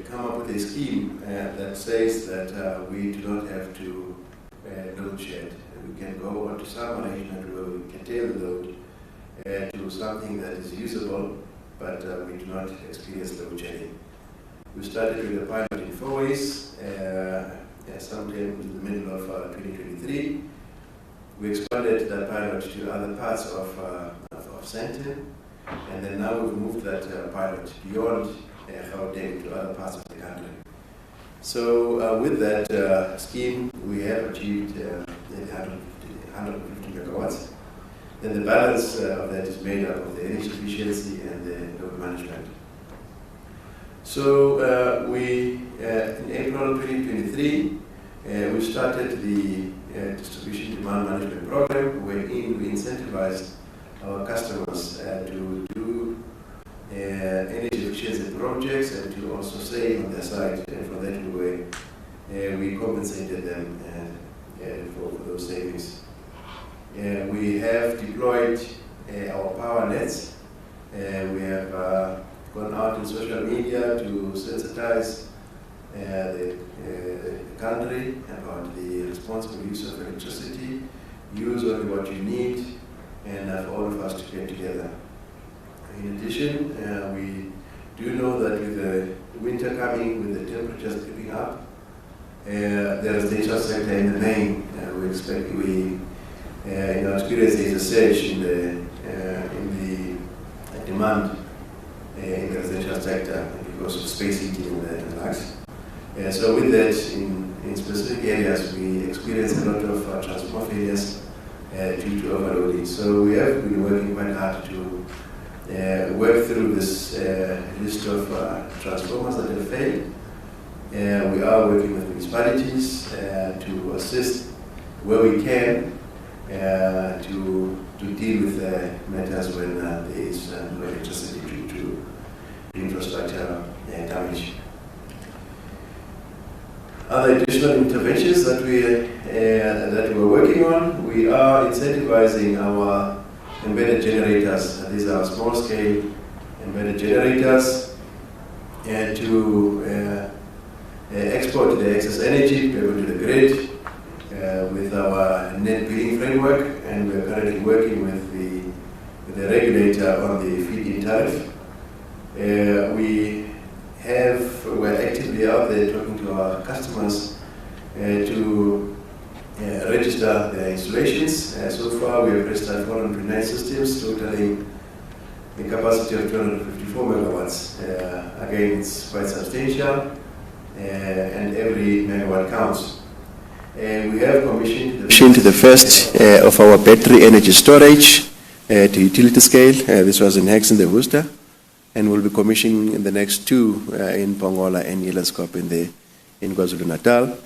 come up with a scheme that says that we do not have to load shed. We can go on to some arrangement where we can tailor the load to something that is usable, but we do not experience load shedding. We started with a pilot in 4 ways, sometime in the middle of 2023. We expanded that pilot to other parts of Sandton, and then now we've moved that pilot beyond Gauteng to other parts of the country. So with that scheme, we have achieved 150 megawatts. Then the balance of that is made up of the energy efficiency and the load management. So in April 2023, we started the distribution demand management program, wherein we incentivized our customers to do energy efficiency projects and to also save on their side. And for that way, we compensated them for those savings. We have deployed our power nets. We have gone out in social media to sensitize the country about the responsible use of electricity, use only what you need, and for all of us to get together. In addition, we do know that with the winter coming, with the temperatures creeping up, the residential sector in the main, we expect in our experience there is a surge in the demand in the residential sector because of space heating and the likes. So with that, in specific areas, we experience a lot of transformer failures due to overloading. So we have been working quite hard to work through this list of transformers that have failed. We are working with municipalities to assist where we can to deal with matters when there is no electricity due to infrastructure damage. Other additional interventions that we're working on, we are incentivizing our embedded generators. These are small-scale embedded generators to export the excess energy to the grid with our net billing framework, and we're currently working with the regulator on the feed-in tariff. We're actively out there talking to our customers to register their installations. So far, we have registered 429 systems, totaling a capacity of 254 megawatts. Again, it's quite substantial, and every megawatt counts. We have commissioned the first of our battery energy storage to utility scale. This was in Hex in the Worcester, and we'll be commissioning the next two in Pongola and Yellowskop in KwaZulu-Natal.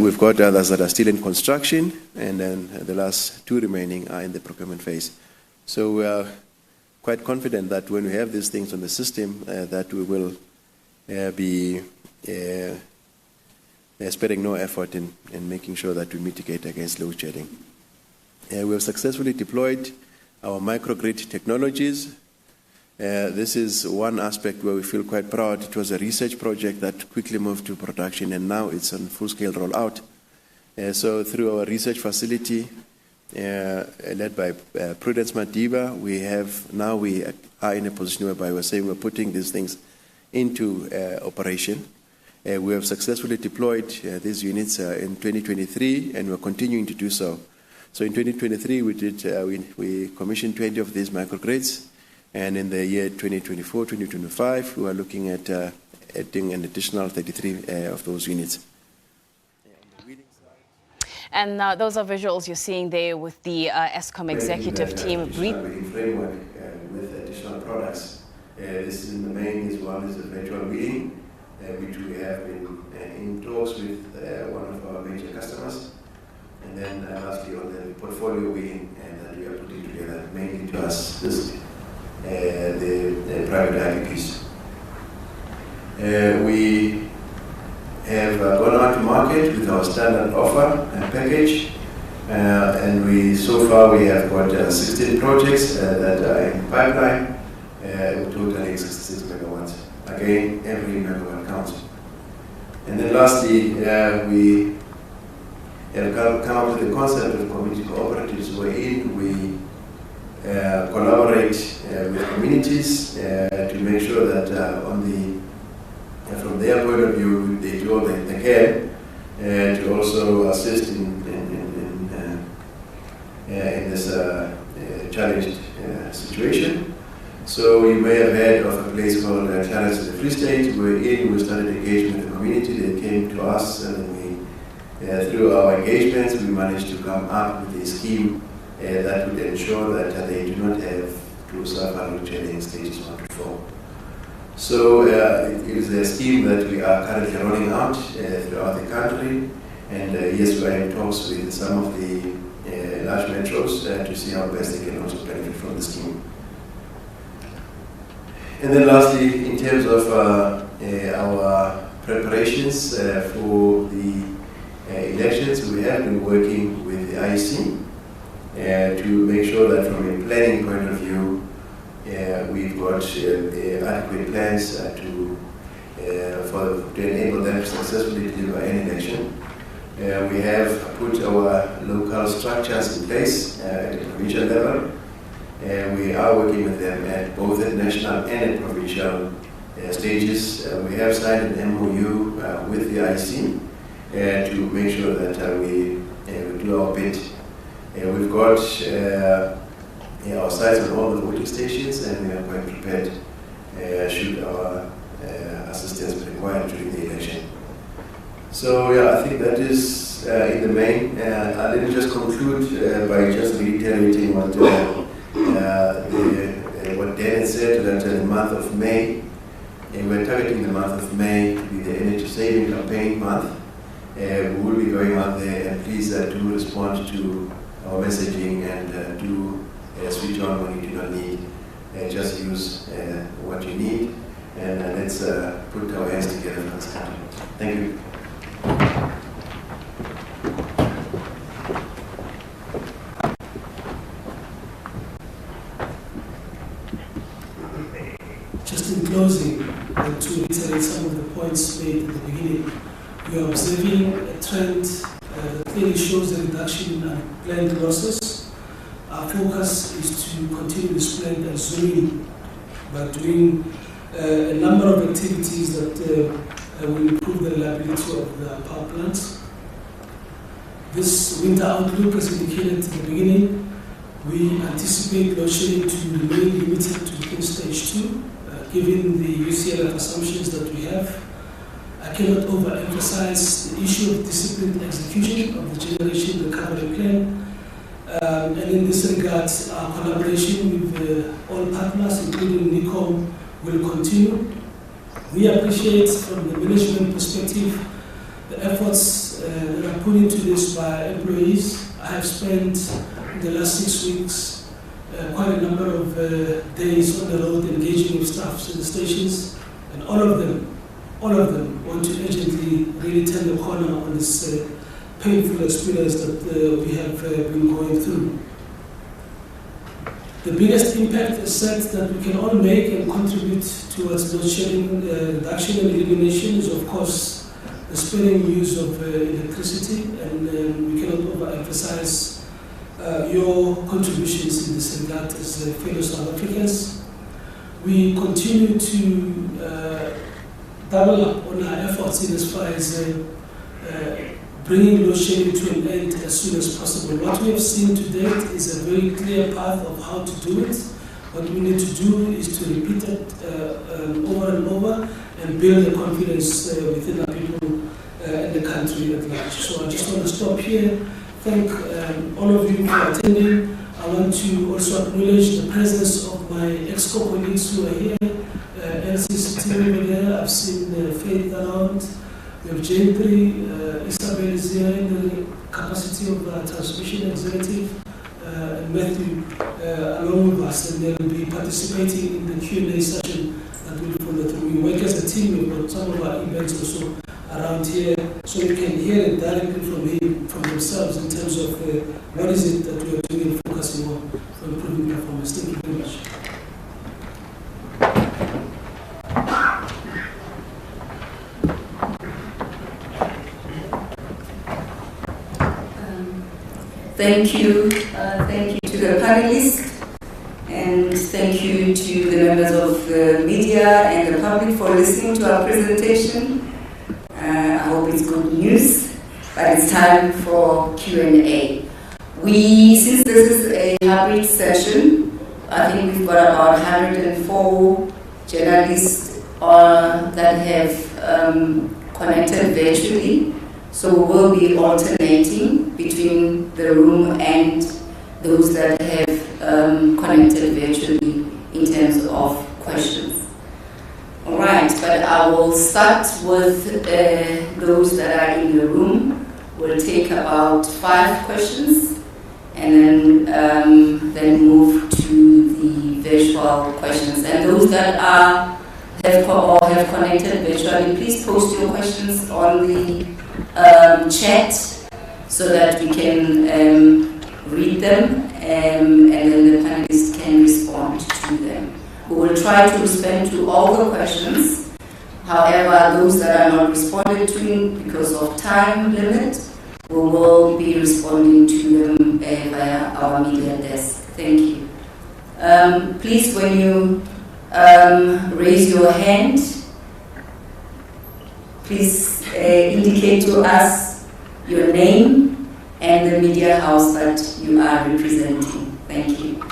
We've got others that are still in construction, and then the last two remaining are in the procurement phase. So we are quite confident that when we have these things on the system, that we will be sparing no effort in making sure that we mitigate against load shedding. We have successfully deployed our microgrid technologies. This is one aspect where we feel quite proud. It was a research project that quickly moved to production, and now it's on full-scale rollout. So through our research facility, led by Prudence Madiba, we are in a position whereby we're saying we're putting these things into operation. We have successfully deployed these units in 2023, and we're continuing to do so. So in 2023, we commissioned 20 of these microgrids, and in the year 2024, 2025, we are looking at adding an additional 33 of those units. And those are visuals you're seeing there with the Eskom executive team. Framework with additional products. This in the main one is the virtual bidding, which we have been in talks with one of our major customers. And then lastly on the portfolio bidding that we are putting together, mainly to us, the private IPPs. We have gone out to market with our standard offer package, and so far we have got 16 projects that are in pipeline, totaling 66 megawatts. Again, every megawatt counts. And then lastly, we have come up with the concept of community cooperatives, wherein we collaborate with communities to make sure that from their point of view, they do all they can to also assist in this challenged situation. So you may have heard of a place called Clarence in the Free State, wherein we started engaging with the community. They came to us, and through our engagements, we managed to come up with a scheme that would ensure that they do not have to suffer load shedding stages 1 to 4. So it is a scheme that we are currently rolling out throughout the country, and yes, we are in talks with some of the large metros to see how best they can also benefit from the scheme. And then lastly, in terms of our preparations for the elections, we have been working with the IEC to make sure that from a planning point of view, we've got adequate plans to enable them to successfully deliver an election. We have put our local structures in place at the provincial level. We are working with them at both the national and at provincial stages. We have signed an MOU with the IEC to make sure that we do our bit. We've got our sites on all the voting stations, and we are quite prepared should our assistance be required during the election. So yeah, I think that is in the main. Let me just conclude by just reiterating what Dan said, that in the month of May, we're targeting the month of May to be the energy saving campaign month. We will be going out there, and please do respond to our messaging and do switch on when you do not need. Just use what you need, and let's put our hands together for this country. Thank you. Just in closing, to reiterate some of the points made at the beginning, we are observing a trend that clearly shows a reduction in unplanned losses. Our focus is to continue this blend and zoom in by doing a number of activities that will improve the reliability of the power plants. This winter outlook, as indicated at the beginning, we anticipate load shedding to remain limited to within stage 2, given the UCLF assumptions that we have. I cannot overemphasize the issue of disciplined execution of the generation recovery plan. And in this regard, our collaboration with all partners, including NICOM, will continue. We appreciate, from the management perspective, the efforts that are put into this by employees. I have spent in the last 6 weeks quite a number of days on the road engaging with staffs in the stations, and all of them want to urgently really turn the corner on this painful experience that we have been going through. The biggest impact is set that we can all make and contribute towards load shedding reduction and elimination is, of course, the sparing use of electricity, and we cannot overemphasize your contributions in this regard as fellow South Africans. We continue to double up on our efforts in as far as bringing load shedding to an end as soon as possible. What we have seen to date is a very clear path of how to do it. What we need to do is to repeat it over and over and build the confidence within our people and the country at large. So I just want to stop here. Thank all of you for attending. I want to also acknowledge the presence of my Eskom colleagues who are here. LC sitting over there. I've seen Faith around. We have Jane Isabel is here in the capacity of transmission executive, and Matthew along with us, and they'll be participating in the Q&A session that will follow through. We work as a team. We've got some of our events also around here, so we can hear it directly from themselves in terms of what is it that we are doing and focusing on for improving performance. Thank you very much. Thank you to the panelists, and thank you to the members of the media and the public for listening to our presentation. I hope it's good news, but it's time for Q&A. Since this is a hybrid session, I think we've got about 104 journalists that have connected virtually. So we will be alternating between the room and those that have connected virtually in terms of questions. All right, but I will start with those that are in the room. We'll take about 5 questions and then move to the virtual questions. And those that have connected virtually, please post your questions on the chat so that we can read them and then the panelists can respond to them. We will try to respond to all the questions. However, those that are not responded to because of time limit, we will be responding to them via our media desk. Thank you. Please, when you raise your hand, please indicate to us your name and the media house that you are representing. Thank you.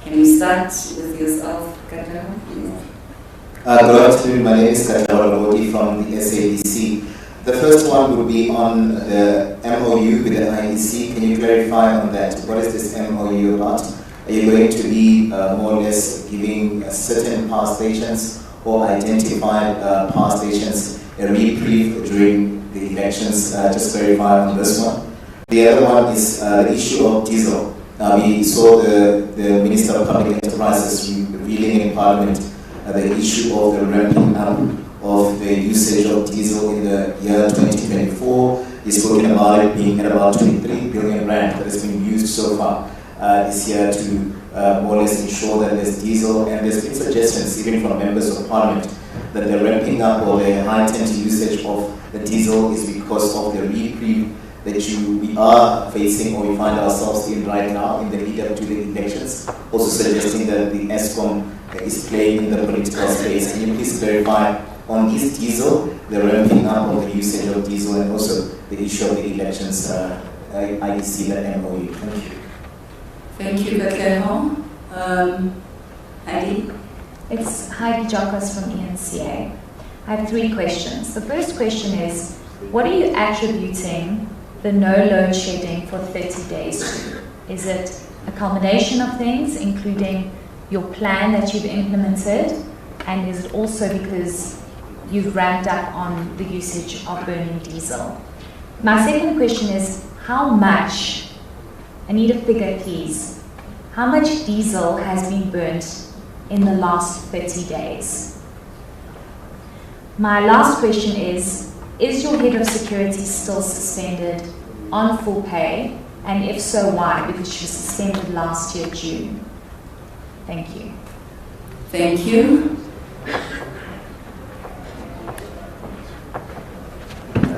Can you start with yourself, Katawa, please? Good afternoon. My name is Katawa from the SABC. The first one would be on the MOU with the IEC. Can you clarify on that? What is this MOU about? Are you going to be more or less giving certain power stations or identified power stations a reprieve during the elections? Just clarify on this one. The other one is the issue of diesel. We saw the Minister of Public Enterprises revealing in Parliament the issue of the ramping up of the usage of diesel in the year 2024. He's spoken about it being at about 23 billion rand that has been used so far this year to more or less ensure that there's diesel, and there's been suggestions even from members of Parliament that the ramping up or the heightened usage of the diesel is because of the reprieve that we are facing or we find ourselves in right now in the lead up to the elections, also suggesting that the Eskom is playing in the political space. Can you please clarify on this diesel, the ramping up of the usage of diesel, and also the issue of the elections? I see that MOU. Thank you. Thank you, Katleho. Heidi? It's Heidi Jokos from ENCA. I have 3 questions. The first question is, what are you attributing the no load shedding for 30 days to? Is it a culmination of things, including your plan that you've implemented? And is it also because you've ramped up on the usage of burning diesel? My second question is, how much, I need a figure please, how much diesel has been burnt in the last 30 days? My last question is your head of security still suspended on full pay? And if so, why? Because she was suspended last year, June. Thank you. Thank you.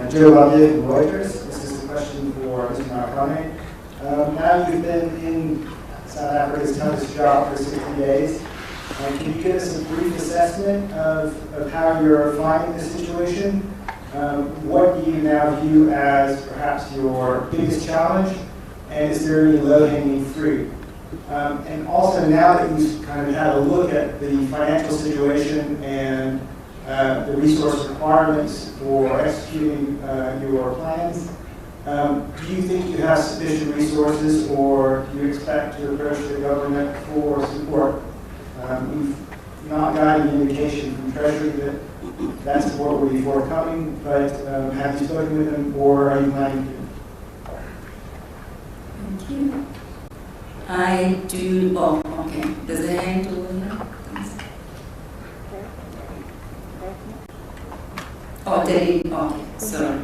Joe Barbier from Reuters. This is a question for Mr. Marconi. Now you've been in South Africa's toughest job for 60 days. Can you give us a brief assessment of how you're finding the situation? What do you now view as perhaps your biggest challenge? And is there any low-hanging fruit? And also, now that you've kind of had a look at the financial situation and the resource requirements for executing your plans, do you think you have sufficient resources, or do you expect to approach the government for support? We've not got any indication from Treasury that that support will be forthcoming, but have you spoken with them, or are you planning to? Thank you. I do, oh, okay. There's a hand over here. Oh, Delhi, okay, sorry.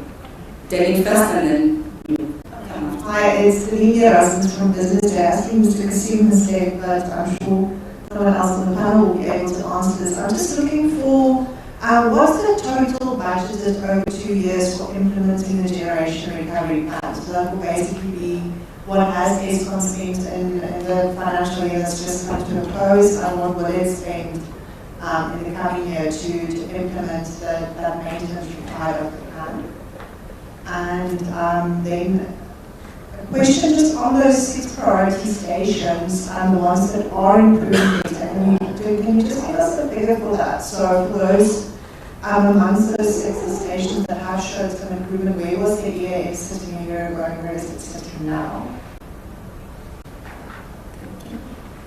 Delhi first and then you come on. Hi, it's Lydia Rasmus from Business Day. I think Mr. Kasim has said, but I'm sure someone else on the panel will be able to answer this. I'm just looking for, what's the total budgeted over 2 years for implementing the generation recovery plan? So that will basically be what has Eskom spent in the financial year that's just come to a close, and what will it spend in the coming year to implement that maintenance required of the plan. And then a question just on those 6 priority stations and the ones that are improving. Can you just give us a figure for that? So for those amongst those 6 stations that have showed some improvement, where was the EAF sitting a year ago and where is it sitting now?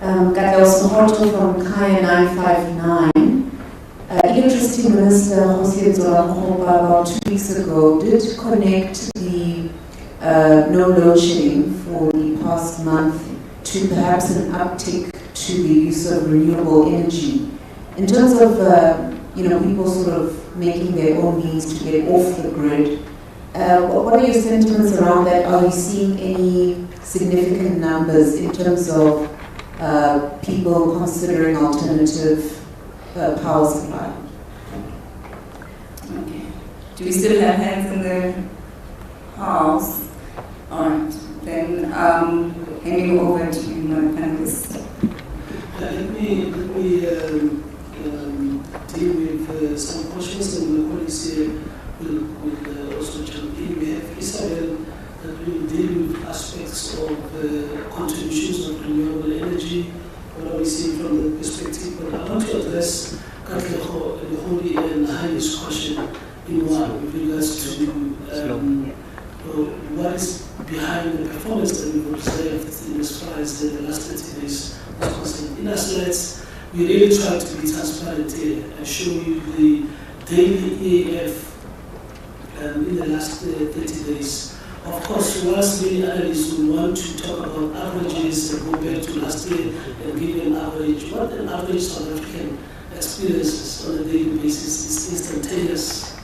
Gabriel Sohoto from Kaya 959. Electricity Minister Jose Zoramoba about 2 weeks ago did connect the no load shedding for the past month to perhaps an uptick to the use of renewable energy. In terms of people sort of making their own means to get off the grid, what are your sentiments around that? Are you seeing any significant numbers in terms of people considering alternative power supply? Okay. Do we still have hands in the house? All right. Then handing over to my panelists. Let me deal with some questions, and my colleagues here will also jump in. We have Isabel that will deal with aspects of contributions of renewable energy, what we see from the perspective. But I want to address Katleho, Lehori, and Heidi's question in one with regards to what is behind the performance that we've observed as far as the last 30 days is concerned. In as let's we really try to be transparent here and show you the daily EAF in the last 30 days Of course, whilst many analysts will want to talk about averages and go back to last year and give an average, what an average South African experiences on a daily basis is instantaneous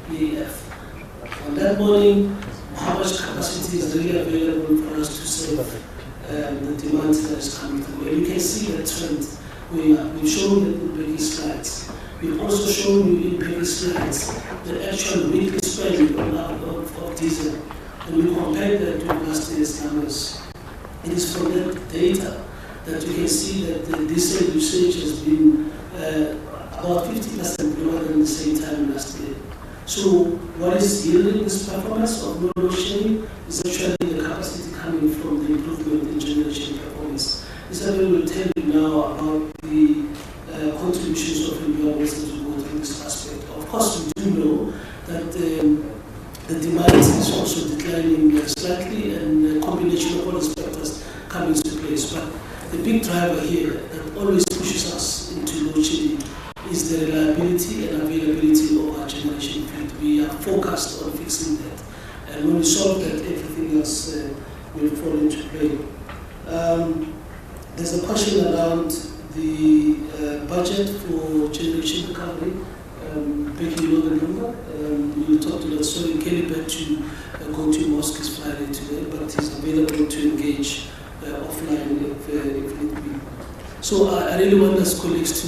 PAF. On that morning, how much capacity is really available for us to serve the demand that is coming through. And you can see that trend going up. We've shown that in previous slides. We've also shown you in previous slides the actual weekly spend of diesel. And we compared that to last year's numbers. It is from that data that you can see that the diesel usage has been about 50% lower than the same time last year. So what is yielding this performance of no load shedding is actually the capacity coming from the improvement in generation performance. Isabel will tell you now about the contributions of renewables as we go through this aspect. Of course, we do know that the demand is also declining slightly, and a combination of all these factors come into place. But the big driver here that always pushes us into load shedding is the reliability and availability of our generation fleet. We are focused on fixing that. And when we solve that, everything else will fall into play. There's a question around the budget for generation recovery. Becky, you know the number. We'll talk to that. Sorry, Kelly had to go to mosque this Friday today, but he's available to engage offline if need be. So I really want us colleagues to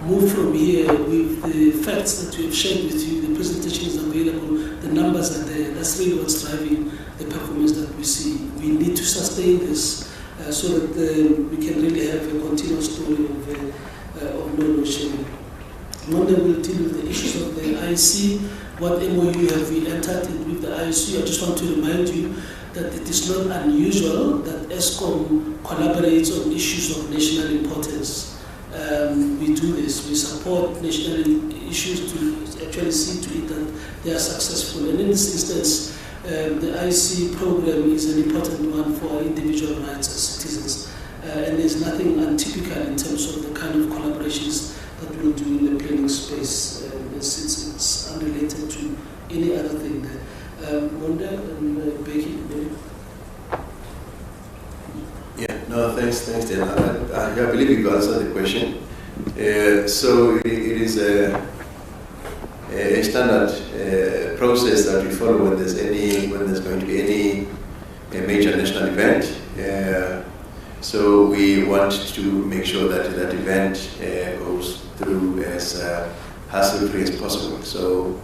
move from here with the facts that we have shared with you. The presentation is available, the numbers are there. That's really what's driving the performance that we see. We need to sustain this so that we can really have a continuous story of no load shedding. Monday we'll deal with the issues of the IEC. What MOU have we entered in with the IEC? I just want to remind you that it is not unusual that Eskom collaborates on issues of national importance. We do this. We support national issues to actually see to it that they are successful. And in this instance, the IEC program is an important one for our individual rights as citizens. And there's nothing untypical in terms of the kind of collaborations that we'll do in the planning space. It's unrelated to any other thing there. Monda and Becky. Yeah, no, thanks, Dan. I believe you've answered the question. So it is a standard process that we follow when there's going to be any major national event. So we want to make sure that that event goes through as hassle-free as possible. So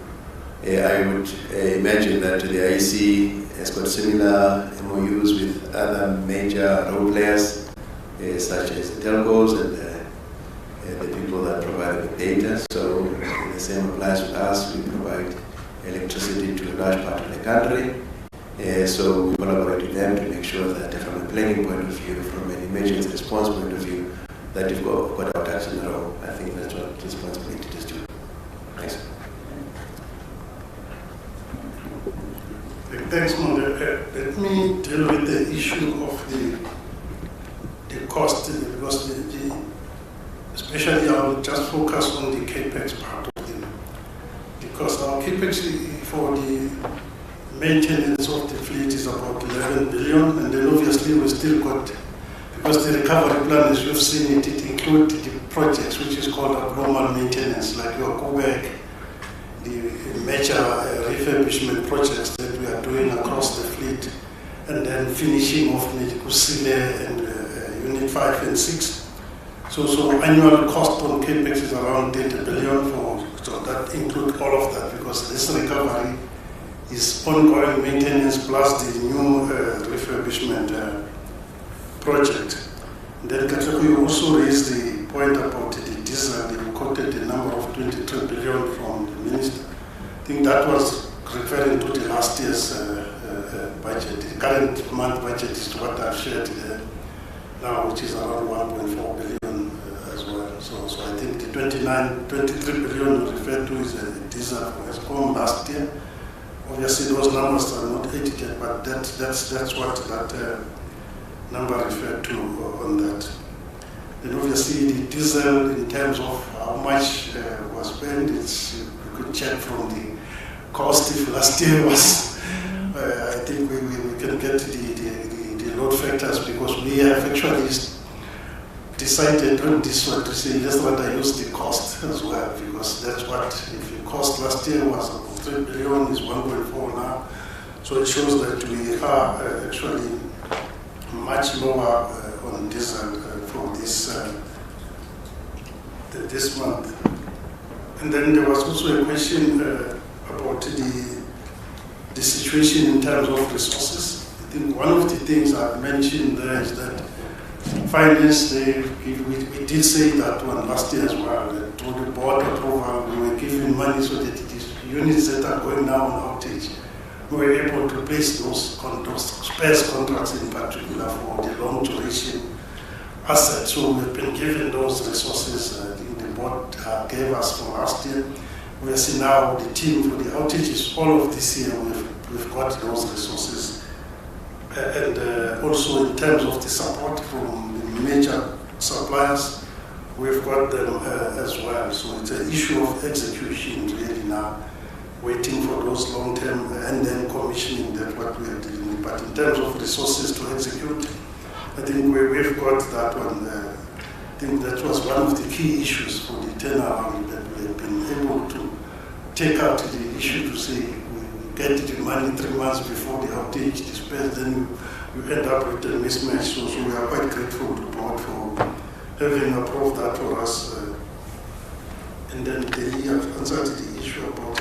I would imagine that the IEC has got similar MOUs with other major role players, such as the telcos and the people that provide the data. So the same applies to us. We provide electricity to a large part of the country. So we collaborate with them to make sure that from a planning point of view, from an emergency response point of view, that we've got our ducks in a row. I think that's what responsibility is to. Thanks. Thanks, Monda. Let me deal with the issue of the cost, because especially I will just focus on the capex part of it, because our capex for the maintenance of the fleet is about 11 billion, and then obviously we still got, because the recovery plan, as you've seen it, it includes the projects which is called a global maintenance, like your Quebec, the major refurbishment projects that we are doing across the fleet, and then finishing off Medikusile and Unit 5 and 6. So annual cost on capex is around 30 billion, so that includes all of that, because this recovery is ongoing maintenance plus the new refurbishment project. And then Katlego, you also raised the point about the diesel. You quoted the number of 23 billion from the minister. I think that was referring to the last year's budget. The current month budget is what I've shared now, which is around 1.4 billion as well. So I think the 23 billion you referred to is a diesel for Eskom last year. Obviously, those numbers are not edited, but that's what that number referred to on that. Then obviously, the diesel, in terms of how much was spent, you could check from the cost. If last year was I think we can get the load factors, because we have actually decided on this one to say let's rather use the cost as well, because that's what, if the cost last year was 3 billion, is 1.4 now. So it shows that we are actually much lower on diesel for this month. And then there was also a question about the situation in terms of resources. I think one of the things I've mentioned there is that finance, we did say that one last year as well, that through the board approval, we were giving money so that these units that are going now on outage, we were able to place those spares contracts in particular for the long duration assets. So we've been given those resources. I think the board gave us for last year. We are seeing now the team for the outages. All of this year we've got those resources. And also in terms of the support from the major suppliers, we've got them as well. So it's an issue of execution really now, waiting for those long-term and then commissioning that what we are dealing with. But in terms of resources to execute, I think we've got that one. I think that was one of the key issues for the turnaround, that we have been able to take out the issue to say we get the money 3 months before the outage, disperse, then you end up with a mismatch. So we are quite grateful to the board for having approved that for us. And then they have answered the issue about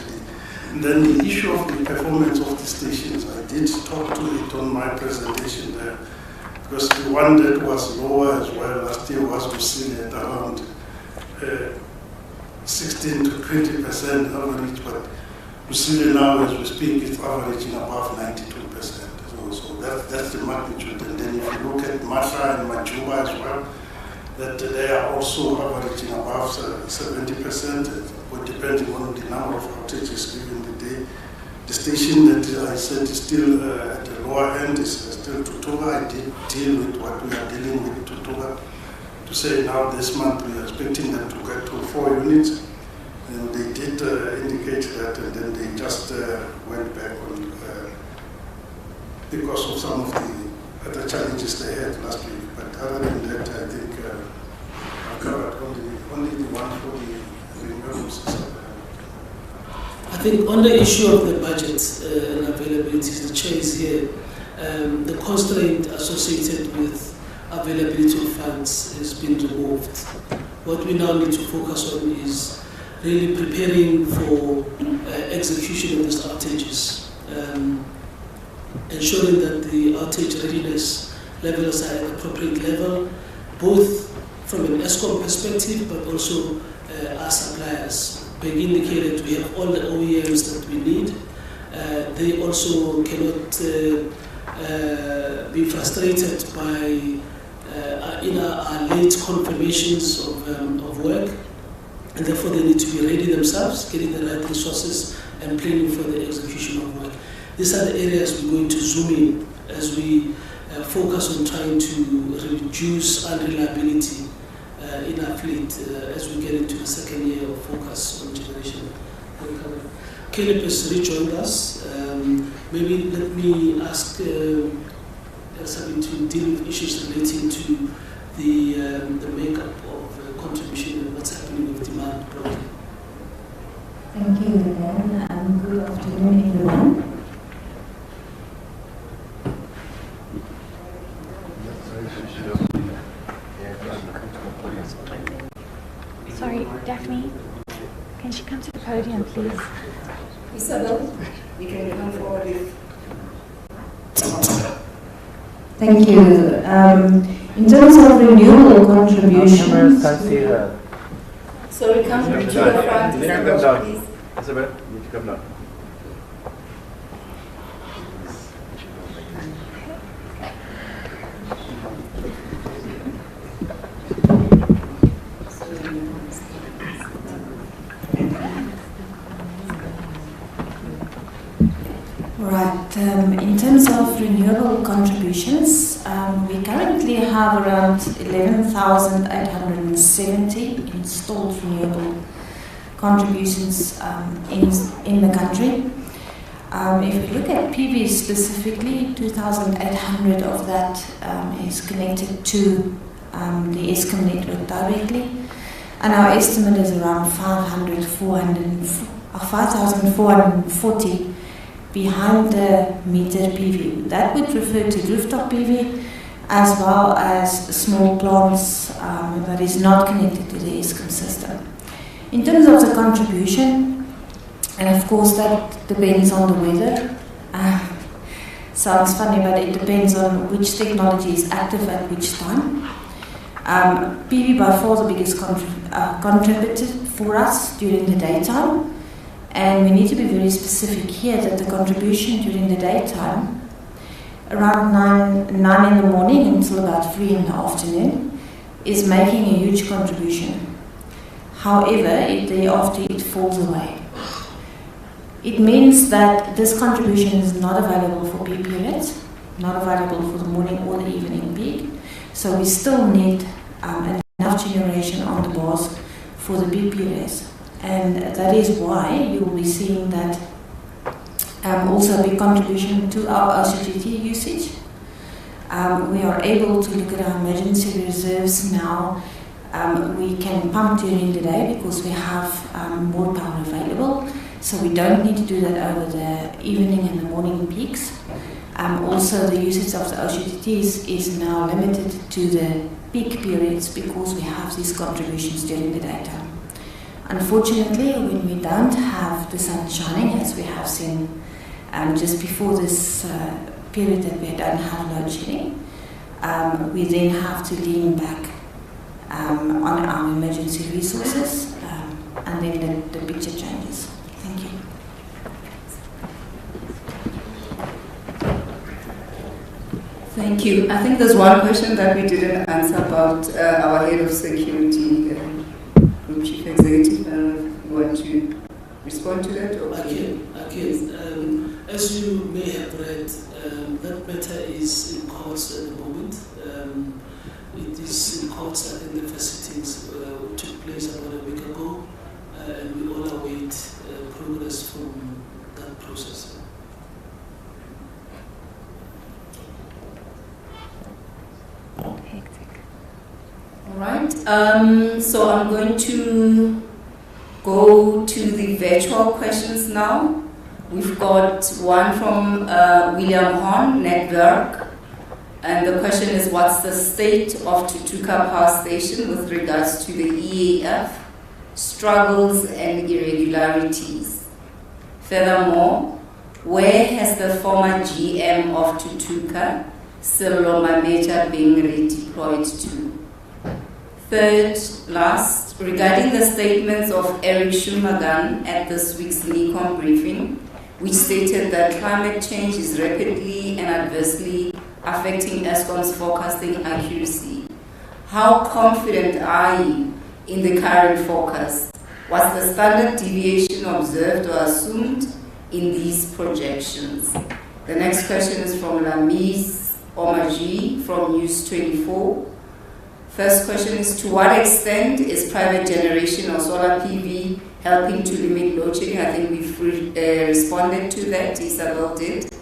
and then the issue of the performance of the stations. I did talk to it on my presentation there, because the one that was lower as well last year was Kusile at around 16 to 20% average, but Kusile now, as we speak, is averaging above 92%. So that's the magnitude. And then if you look at Matra and Majuba as well, that they are also averaging above 70%, depending on the number of outages given the day. The station that I said is still at the lower end is still Tutuga. I did deal with what we are dealing with Tutuga. To say now this month we are expecting them to get to 4 units. And they did indicate that, and then they just went back on because of some of the other challenges they had last week. But other than that, I think I've covered only the one for the renewables. I think on the issue of the budget and availability, the chair is here. The constraint associated with availability of funds has been removed. What we now need to focus on is really preparing for execution of these outages, ensuring that the outage readiness levels are at the appropriate level, both from an Eskom perspective, but also our suppliers. Being indicated we have all the OEMs that we need. They also cannot be frustrated by our late confirmations of work, and therefore they need to be ready themselves, getting the right resources and planning for the execution of work. These are the areas we're going to zoom in as we focus on trying to reduce unreliability in our fleet as we get into the second year of focus on generation recovery. Caleb has rejoined us. Maybe let me ask Sabine to deal with issues relating to the makeup of contribution and what's happening with demand broadly. Thank you, Lynn, and good afternoon, everyone. Sorry, Daphne, can she come to the podium, please? Isabel, you can come forward with. Thank you. In terms of renewable contributions, So we come to the front, Isabel, please. Isabel, you need to come down. Right. In terms of renewable contributions, we currently have around 11,870 installed renewable contributions in the country. If we look at PV specifically, 2,800 of that is connected to the Eskom network directly, and our estimate is around 5,440 behind the meter PV. That would refer to rooftop PV as well as small plants that is not connected to the Eskom system. In terms of the contribution, and of course that depends on the weather. Sounds funny, but it depends on which technology is active at which time. PV by far the biggest contributor for us during the daytime, and we need to be very specific here that the contribution during the daytime, around 9 in the morning until about 3 in the afternoon, is making a huge contribution. However, thereafter it falls away. It means that this contribution is not available for peak periods, not available for the morning or the evening peak. So we still need enough generation on the bars for the peak periods. And that is why you will be seeing that also a big contribution to our OCGT usage. We are able to look at our emergency reserves now. We can pump during the day because we have more power available. So we don't need to do that over the evening and the morning peaks. Also, the usage of the OCGTs is now limited to the peak periods because we have these contributions during the daytime. Unfortunately, when we don't have the sun shining, as we have seen just before this period that we don't have load shedding, we then have to lean back on our emergency resources, and then the picture changes. Thank you. Thank you. I think there's one question that we didn't answer about our head of security, Group Chief Executive. You want to respond to that? Or? I can. As you may have read, that matter is in courts at the moment. It is in courts. I think the first sittings took place about a week ago, and we all await progress from that process. All right. So I'm going to go to the virtual questions now. We've got one from William Horn, Network. And the question is, what's the state of Tutuka Power Station with regards to the EAF, struggles and irregularities? Furthermore, where has the former GM of Tutuka, Silo Mameja, been redeployed to? Third, last, regarding the statements of Eric Shumagan at this week's NECOM briefing, which stated that climate change is rapidly and adversely affecting Eskom's forecasting accuracy. How confident are you in the current forecast? Was the standard deviation observed or assumed in these projections? The next question is from Lamis Omaji from News 24. First question is, to what extent is private generation or solar PV helping to limit load shedding? I think we've responded to that, Isabel did.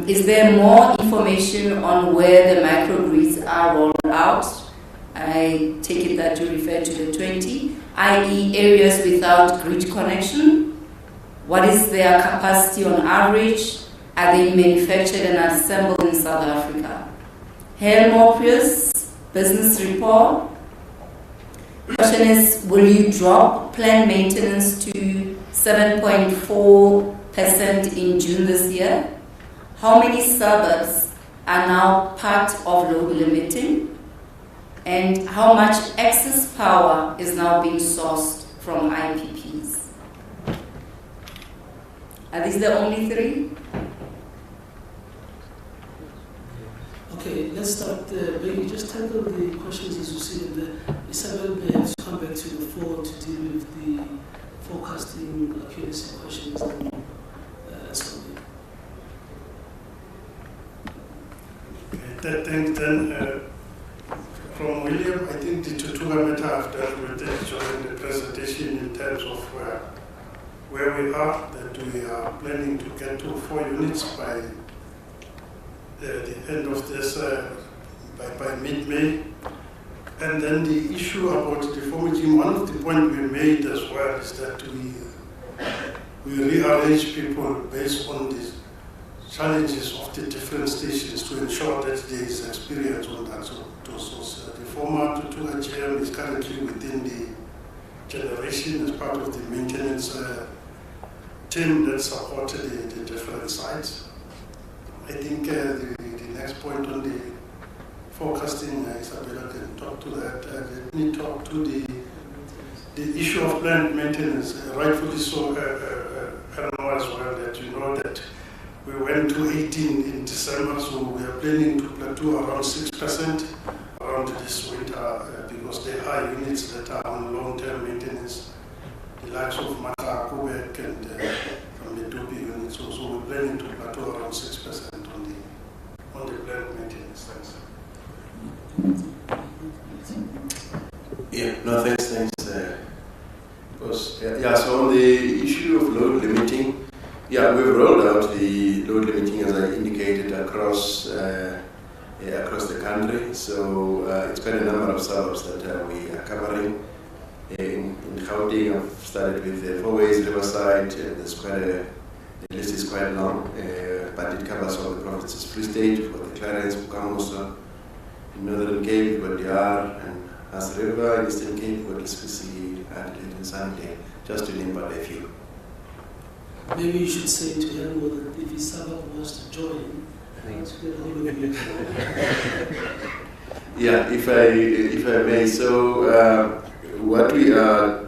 Is there more information on where the microgrids are rolled out? I take it that you refer to the 20, i.e. areas without grid connection. What is their capacity on average? Are they manufactured and assembled in South Africa? Helmopius, business report. Question is, will you drop planned maintenance to 7.4% in June this year? How many suburbs are now part of load limiting? And how much excess power is now being sourced from IPPs? Are these the only three? Okay, let's start. Maybe just tackle the questions as you see them. Isabel may have to come back to the floor to deal with the forecasting accuracy questions. Then from William, I think the Tutuka matter I've dealt with actually in the presentation in terms of where we are, that we are planning to get to 4 units by the end of this, by mid-May. And then the issue about deformity, one of the points we made as well is that we rearrange people based on the challenges of the different stations to ensure that there is experience on that. So the former Tutu AGM is currently within the generation as part of the maintenance team that supported the different sites. I think the next point on the forecasting, Isabella can talk to that. Let me talk to the issue of plant maintenance. Rightfully so, Eleanor, as well, that you know that we went to 18 in December, so we are planning to plateau around 6% around this winter because there are units that are on long-term maintenance, the likes of Mata, Quebec, and from the Dopi units. So we're planning to plateau around 6% on the plant maintenance. Thanks. Yeah, no, thanks. So on the issue of load limiting, we've rolled out the load limiting, as I indicated, across the country. So it's quite a number of suburbs that we are covering. In Gauteng, I've started with the Fourways, Riverside. There's the list is quite long, but it covers all the provinces. Free State, we've got the Clarence, Bukamoso. In Northern Cape, we've got DR and As River. In Eastern Cape, we've got Lesquisi, Adelaide, and Sunday, just to name but a few. Maybe you should say to him that if his suburb wants to join, to get hold of you. Yeah, if I may. So what we are,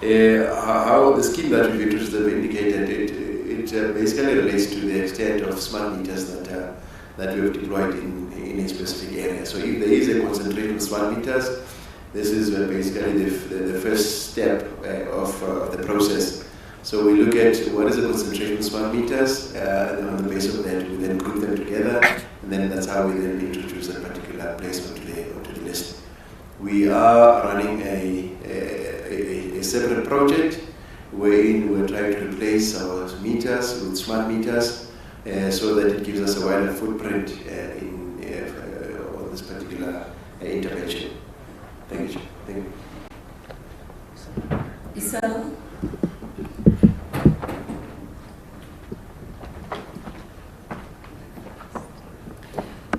how the scheme that we've introduced, have indicated, it basically relates to the extent of smart meters that we have deployed in a specific area. So if there is a concentration of smart meters, this is basically the first step of the process. So we look at what is the concentration of smart meters, and on the basis of that, we then group them together, and then that's how we then introduce a particular place onto the list. We are running a separate project wherein we're trying to replace our meters with smart meters so that it gives us a wider footprint on this particular intervention. Thank you. Thank you. Isabel?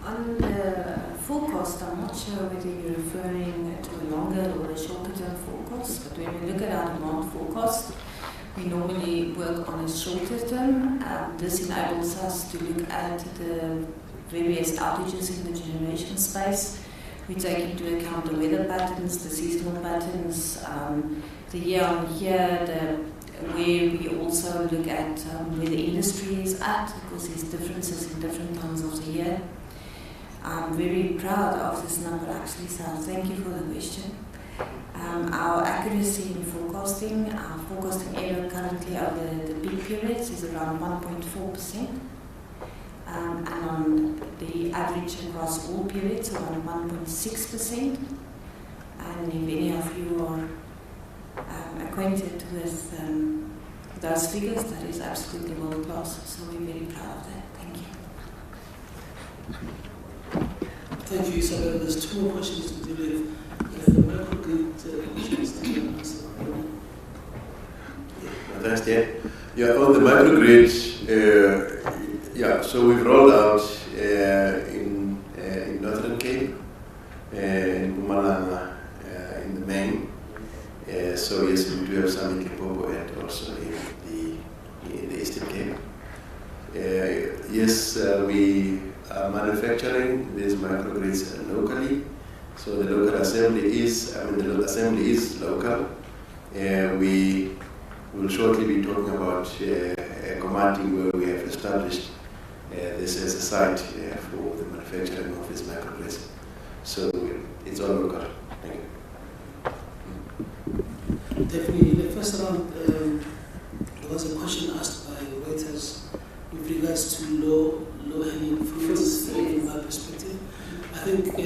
On the forecast, I'm not sure whether you're referring to a longer or a shorter term forecast, but when we look at our demand forecast, we normally work on a shorter term. This enables us to look at the various outages in the generation space. We take into account the weather patterns, the seasonal patterns, the year on year, where we also look at where the industry is at, because there's differences in different times of the year. I'm very proud of this number actually, so thank you for the question. Our accuracy in forecasting, our forecasting error currently over the peak periods is around 1.4%. And on the average across all periods, around 1.6%. And if any of you are acquainted with those figures, that is absolutely world class. So we're very proud of that. Thank you. Thank you, Isabel. There's two more questions to deal with. The microgrid questions to answer. Thanks, Dan. Yeah, on the microgrid, so we've rolled out in Northern Cape, in Mpumalanga, in the main. So yes, we do have some in Limpopo and also in the Eastern Cape. Yes, we are manufacturing these microgrids locally. So the local assembly is, local. We will shortly be talking about a commanding where we have established this as a site for the manufacturing of these microgrids. So it's all local. Thank you. Definitely. In the first round, there was a question asked by Reuters with regards to low-hanging fruits from my perspective. I think I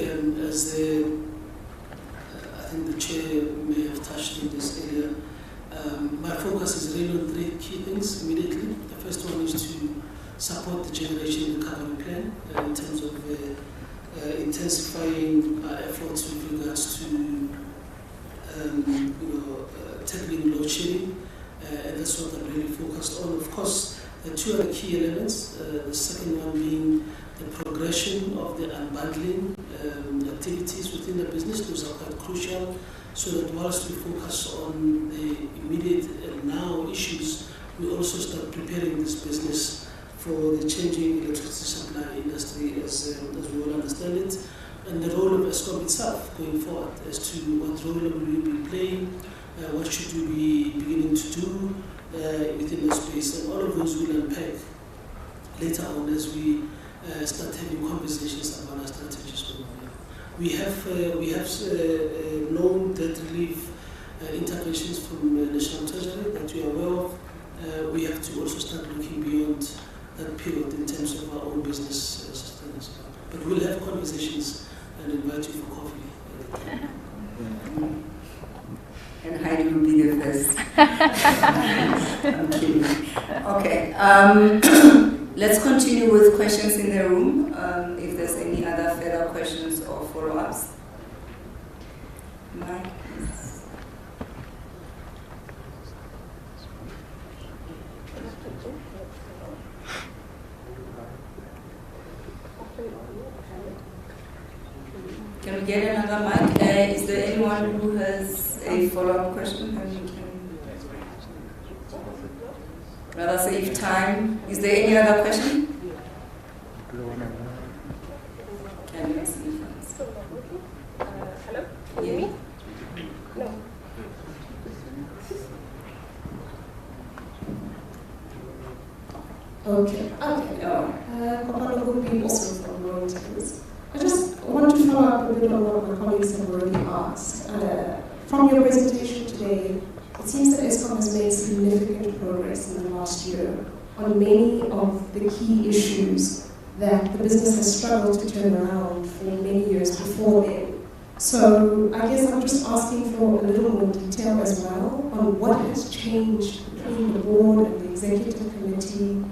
think the chair may have touched on this area. My focus is really on three key things immediately. The first one is to support the generation recovery plan in terms of intensifying our efforts with regards to tackling load shedding, and that's what I'm really focused on. Of course, the two other key elements, the second one being the progression of the unbundling activities within the business. Those are quite crucial, so that whilst we focus on the immediate and now issues, we also start preparing this business for the changing electricity supply industry as we all understand it, and the role of Eskom itself going forward as to what role will we be playing, what should we be beginning to do within the space, and all of those will unpack later on as we start having conversations about our strategies going on. We have known debt relief interventions from National Treasury that we are aware of. We have to also start looking beyond that period in terms of our own business sustenance. But we'll have conversations and invite you for coffee. And Heidi will be the first. I'm kidding. Okay. Let's continue with questions in the room. If there's any other further questions or follow-ups. Mike, please. Can we get another mic? Is there anyone who has a follow-up question? Rather save time. Is there any other question? Can you see? Hello? Yeah. No. Okay. Papa Gopi also from Reuters. I just want to follow up a bit on what my colleagues have already asked. From your presentation today, it seems that Eskom has made significant progress in the last year on many of the key issues that the business has struggled to turn around for many years before then. So I guess I'm just asking for a little more detail as well on what has changed between the board and the executive committee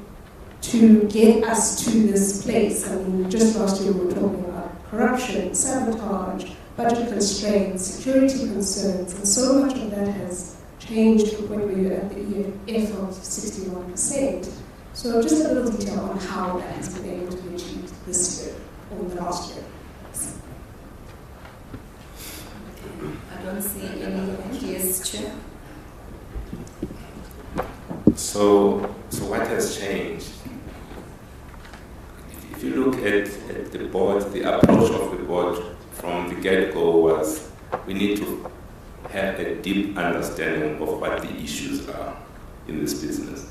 to get us to this place. I mean, just last year we were talking about corruption, sabotage, budget constraints, security concerns, and so much of that has changed to the point where you're at the EF of 61%. So just a little detail on how that has been able to be achieved this year or the last year. I don't see any yes, Chair. So what has changed? If you look at the board, the approach of the board from the get-go was we need to have a deep understanding of what the issues are in this business.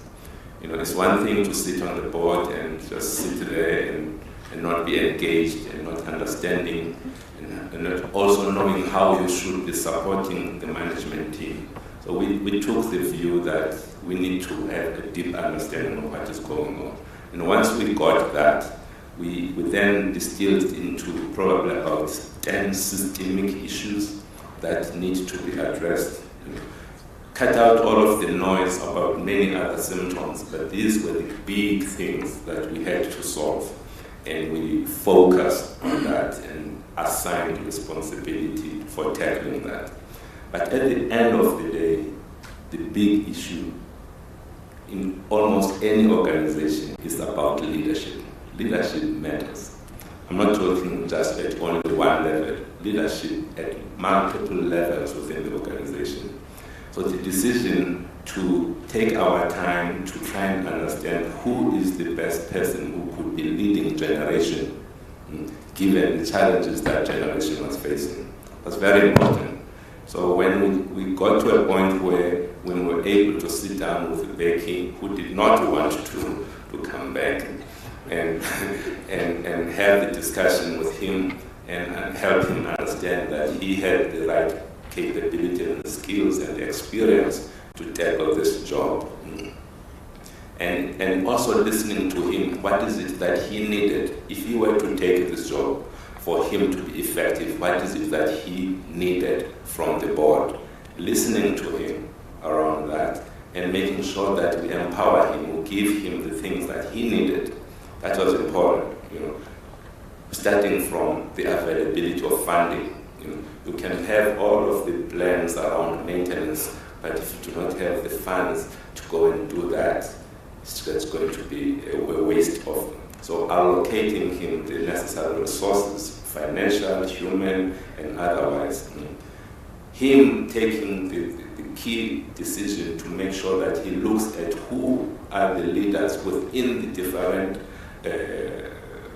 You know, it's one thing to sit on the board and just sit there and not be engaged and not understanding and not also knowing how you should be supporting the management team. So we took the view that we need to have a deep understanding of what is going on. And once we got that, we then distilled into probably about 10 systemic issues that need to be addressed. Cut out all of the noise about many other symptoms, but these were the big things that we had to solve. And we focused on that and assigned responsibility for tackling that. But at the end of the day, the big issue in almost any organization is about leadership. Leadership matters. I'm not talking just at only one level, leadership at multiple levels within the organization. So the decision to take our time to try and understand who is the best person who could be leading generation, given the challenges that generation was facing, was very important. So when we got to a point where we were able to sit down with Becky, who did not want to come back and have the discussion with him and help him understand that he had the right capability and the skills and the experience to tackle this job. And also listening to him, what is it that he needed if he were to take this job for him to be effective? What is it that he needed from the board? Listening to him around that and making sure that we empower him, we give him the things that he needed. That was important, starting from the availability of funding. You can have all of the plans around maintenance, but if you do not have the funds to go and do that, it's going to be a waste of them. So allocating him the necessary resources, financial, human, and otherwise. Him taking the key decision to make sure that he looks at who are the leaders within the different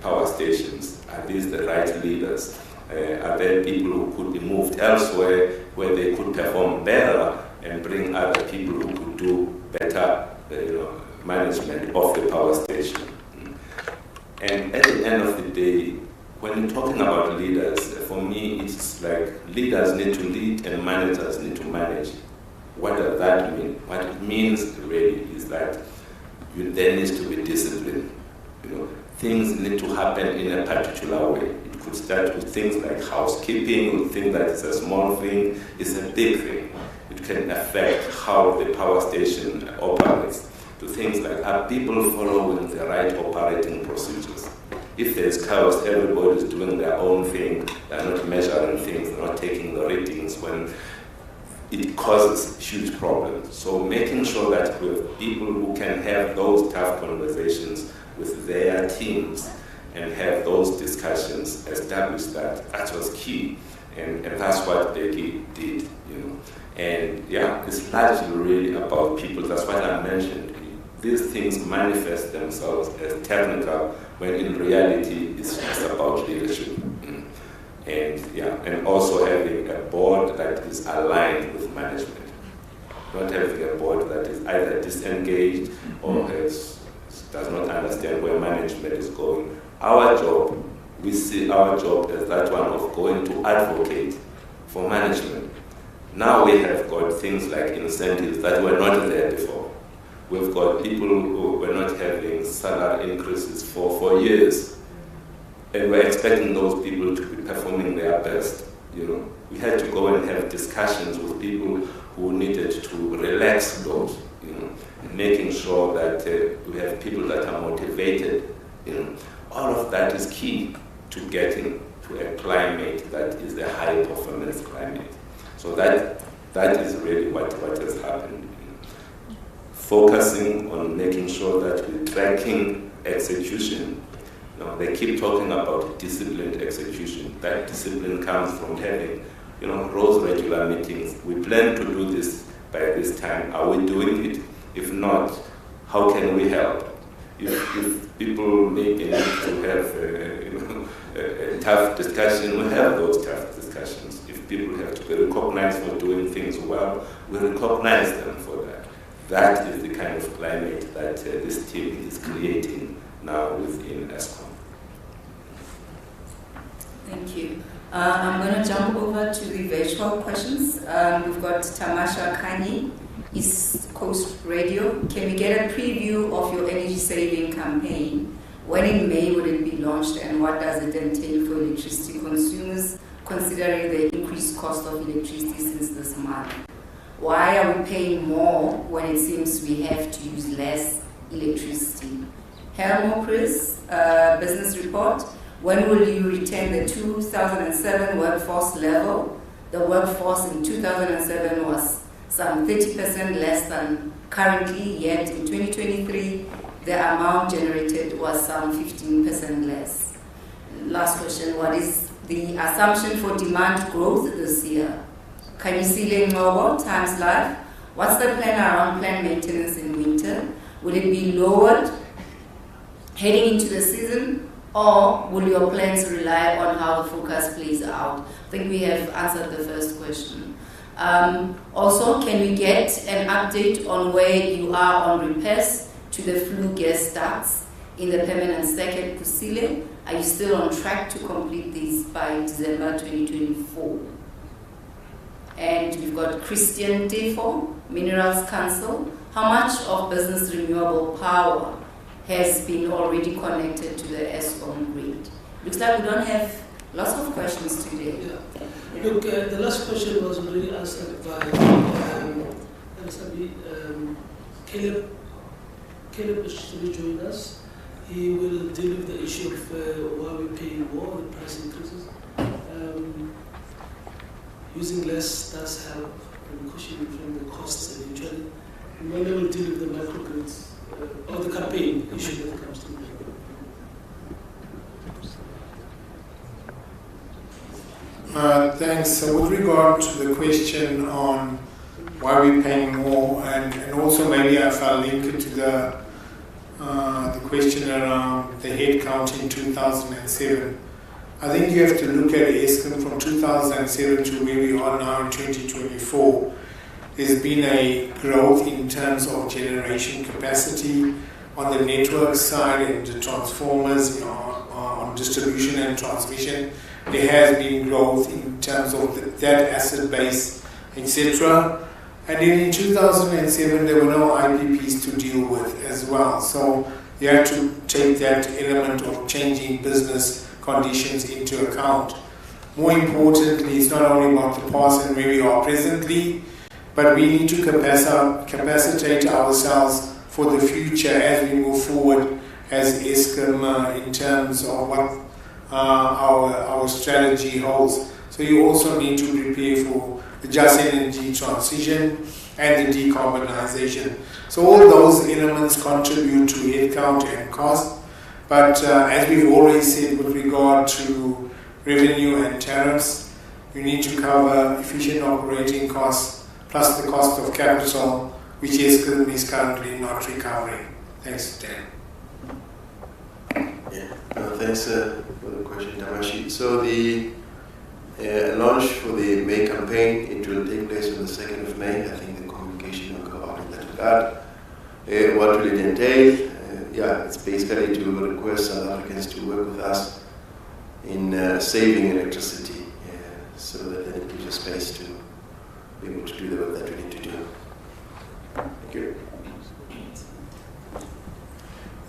power stations. Are these the right leaders? Are there people who could be moved elsewhere where they could perform better and bring other people who could do better management of the power station? And at the end of the day, when you're talking about leaders, for me, it's like leaders need to lead and managers need to manage. What does that mean? What it means really is that there needs to be discipline. Things need to happen in a particular way. It could start with things like housekeeping. We think that it's a small thing, it's a big thing. It can affect how the power station operates. To things like, are people following the right operating procedures? If there's chaos, everybody's doing their own thing, they're not measuring things, they're not taking the readings, when it causes huge problems. So making sure that we have people who can have those tough conversations with their teams and have those discussions, establish that was key. And that's what Becky did, And yeah, it's largely really about people. That's what I mentioned. These things manifest themselves as technical, when in reality it's just about leadership. And also having a board that is aligned with management. Not having a board that is either disengaged or does not understand where management is going. Our job, we see our job as that one of going to advocate for management. Now we have got things like incentives that were not there before. We've got people who were not having salary increases for years. And we're expecting those people to be performing their best. We had to go and have discussions with people who needed to relax those, making sure that we have people that are motivated. All of that is key to getting to a climate that is a high performance climate. So that is really what has happened. Focusing on making sure that we're tracking execution. They keep talking about disciplined execution. That discipline comes from having, those regular meetings. We plan to do this by this time. Are we doing it? If not, how can we help? If people maybe need to have a tough discussion, we have those tough discussions. If people have to be recognized for doing things well, we recognize them for that. That is the kind of climate that this team is creating now within Eskom. Thank you. I'm going to jump over to the virtual questions. We've got Tamasha Kani, East Coast Radio. Can we get a preview of your energy saving campaign? When in May would it be launched, and what does it entail for electricity consumers, considering the increased cost of electricity since this month? Why are we paying more when it seems we have to use less electricity? Helmo Chris, Business Report. When will you retain the 2007 workforce level? The workforce in 2007 was some 30% less than currently, yet in 2023, the amount generated was some 15% less. Last question, what is the assumption for demand growth this year? Can you see Mobile times live? What's the plan around plant maintenance in winter? Will it be lowered heading into the season, or will your plans rely on how the forecast plays out? I think we have answered the first question. Also, can we get an update on where you are on repairs to the flue gas ducts in the permanent stack at Kusile? Are you still on track to complete these by December 2024? And we've got Christian Defo, Minerals Council. How much of business renewable power has been already connected to the Eskom grid? Looks like we don't have lots of questions today. Yeah. Look, the last question was already answered by Caleb is to join us. He will deal with the issue of why we're paying more, the price increases. Using less does help in cushioning from the costs eventually. And then will deal with the microgrids or the campaign issue that comes to me. Thanks. So with regard to the question on why we're paying more, and also maybe if I link it to the question around the headcount in 2007, I think you have to look at Eskom from 2007 to where we are now in 2024. There's been a growth in terms of generation capacity on the network side and the transformers, on distribution and transmission. There has been growth in terms of that asset base, etc. And then in 2007, there were no IPPs to deal with as well. So you have to take that element of changing business conditions into account. More importantly, it's not only about the past and where we are presently, but we need to capacitate ourselves for the future as we move forward as Eskom in terms of what our strategy holds. So you also need to prepare for the just energy transition and the decarbonization. So all those elements contribute to headcount and cost. But as we've already said with regard to revenue and tariffs, you need to cover efficient operating costs plus the cost of capital, which Eskom is currently not recovering. Thanks, Dan. Thanks for the question, Tamashi. So the launch for the May campaign, it will take place on the 2nd of May. I think the communication will go out in that regard. What will it entail? It's basically to request South Africans to work with us in saving electricity so that then it gives us space to be able to do the work that we need to do. Thank you.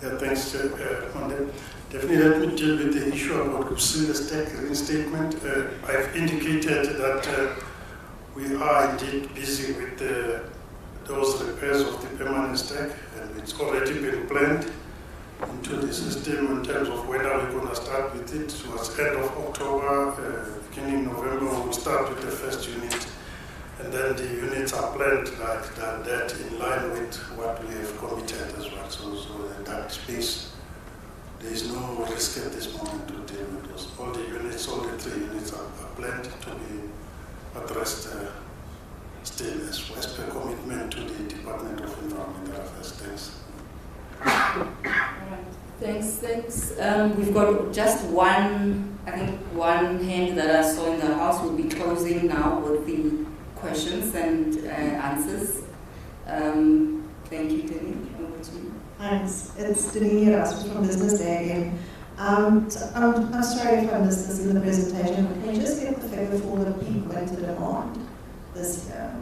Thanks, Monday. Definitely let me deal with the issue about Kusili's tax reinstatement. I've indicated that we are indeed busy with those repairs of the permanent stack, and it's already been planned into the system in terms of when are we going to start with it. Towards the end of October, beginning November, we'll start with the first unit, and then the units are planned like that in line with what we have committed as well. So in that space, there is no risk at this moment to deal with those. All the units, all the 3 units are planned to be addressed still as per commitment to the Department of Environmental Affairs. Thanks. Thanks. We've got just one hand that I saw in the house. We'll be closing now with the questions and answers. Thank you, Denny. Over to you. Thanks. It's Denny Erasmus from Business Day again. I'm sorry if I missed this in the presentation, but can you just get the figure for the peak winter demand this year?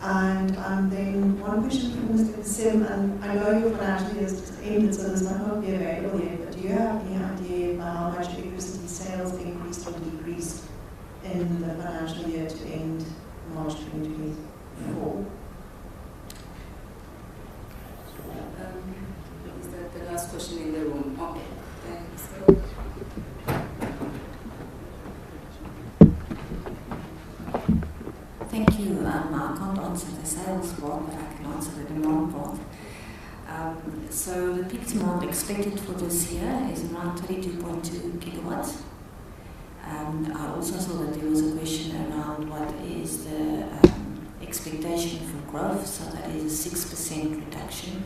And then one question from Mr. Kasim, and I know your financial year is ended, so this might not be available yet, but do you have any idea about how much electricity sales increased or decreased in the financial year to end March 2024? Is that the last question in the room? Okay, thanks. Thank you. I can't answer the sales part, but I can answer the demand part. So the peak demand expected for this year is around 32.2 gigawatts. I also saw that there was a question around what is the expectation for growth. So that is a 6% reduction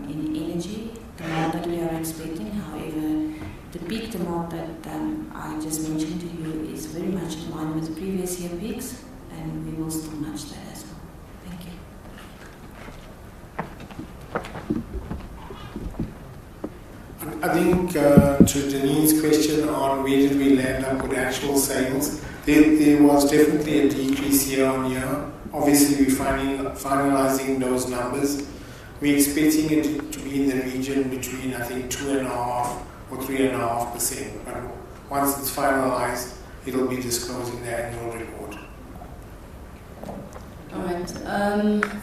in energy demand that we are expecting. However, the peak demand that I just mentioned to you is very much in line with previous year peaks, and we will still match that as well. Thank you. I think to Denise's question on where did we land up with actual sales, there was definitely a decrease year on year. Obviously, we're finalizing those numbers. We're expecting it to be in the region between, I think, 2.5% or 3.5%. But once it's finalized, it'll be disclosed in the annual report. All right.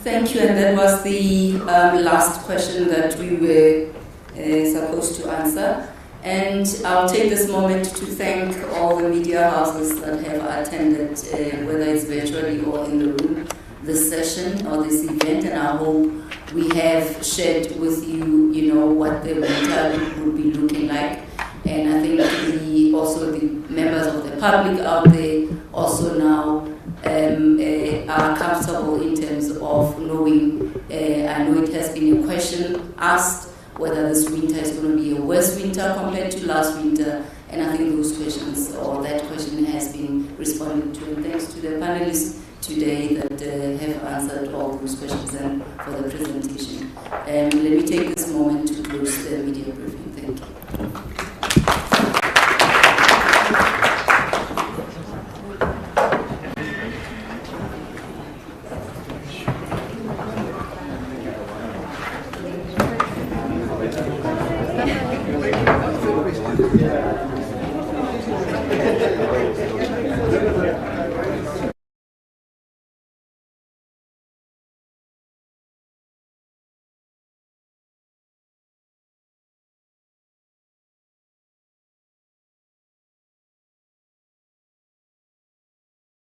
Thank you. And that was the last question that we were supposed to answer. And I'll take this moment to thank all the media houses that have attended, whether it's virtually or in the room, this session or this event. And I hope we have shared with you, what the winter would be looking like. And I think also the members of the public out there also now are comfortable in terms of knowing, I know it has been a question asked, whether this winter is going to be a worse winter compared to last winter. And I think those questions, or that question has been responded to. And thanks to the panelists today that have answered all those questions and for the presentation. Let me take this moment to close the media briefing. Thank you.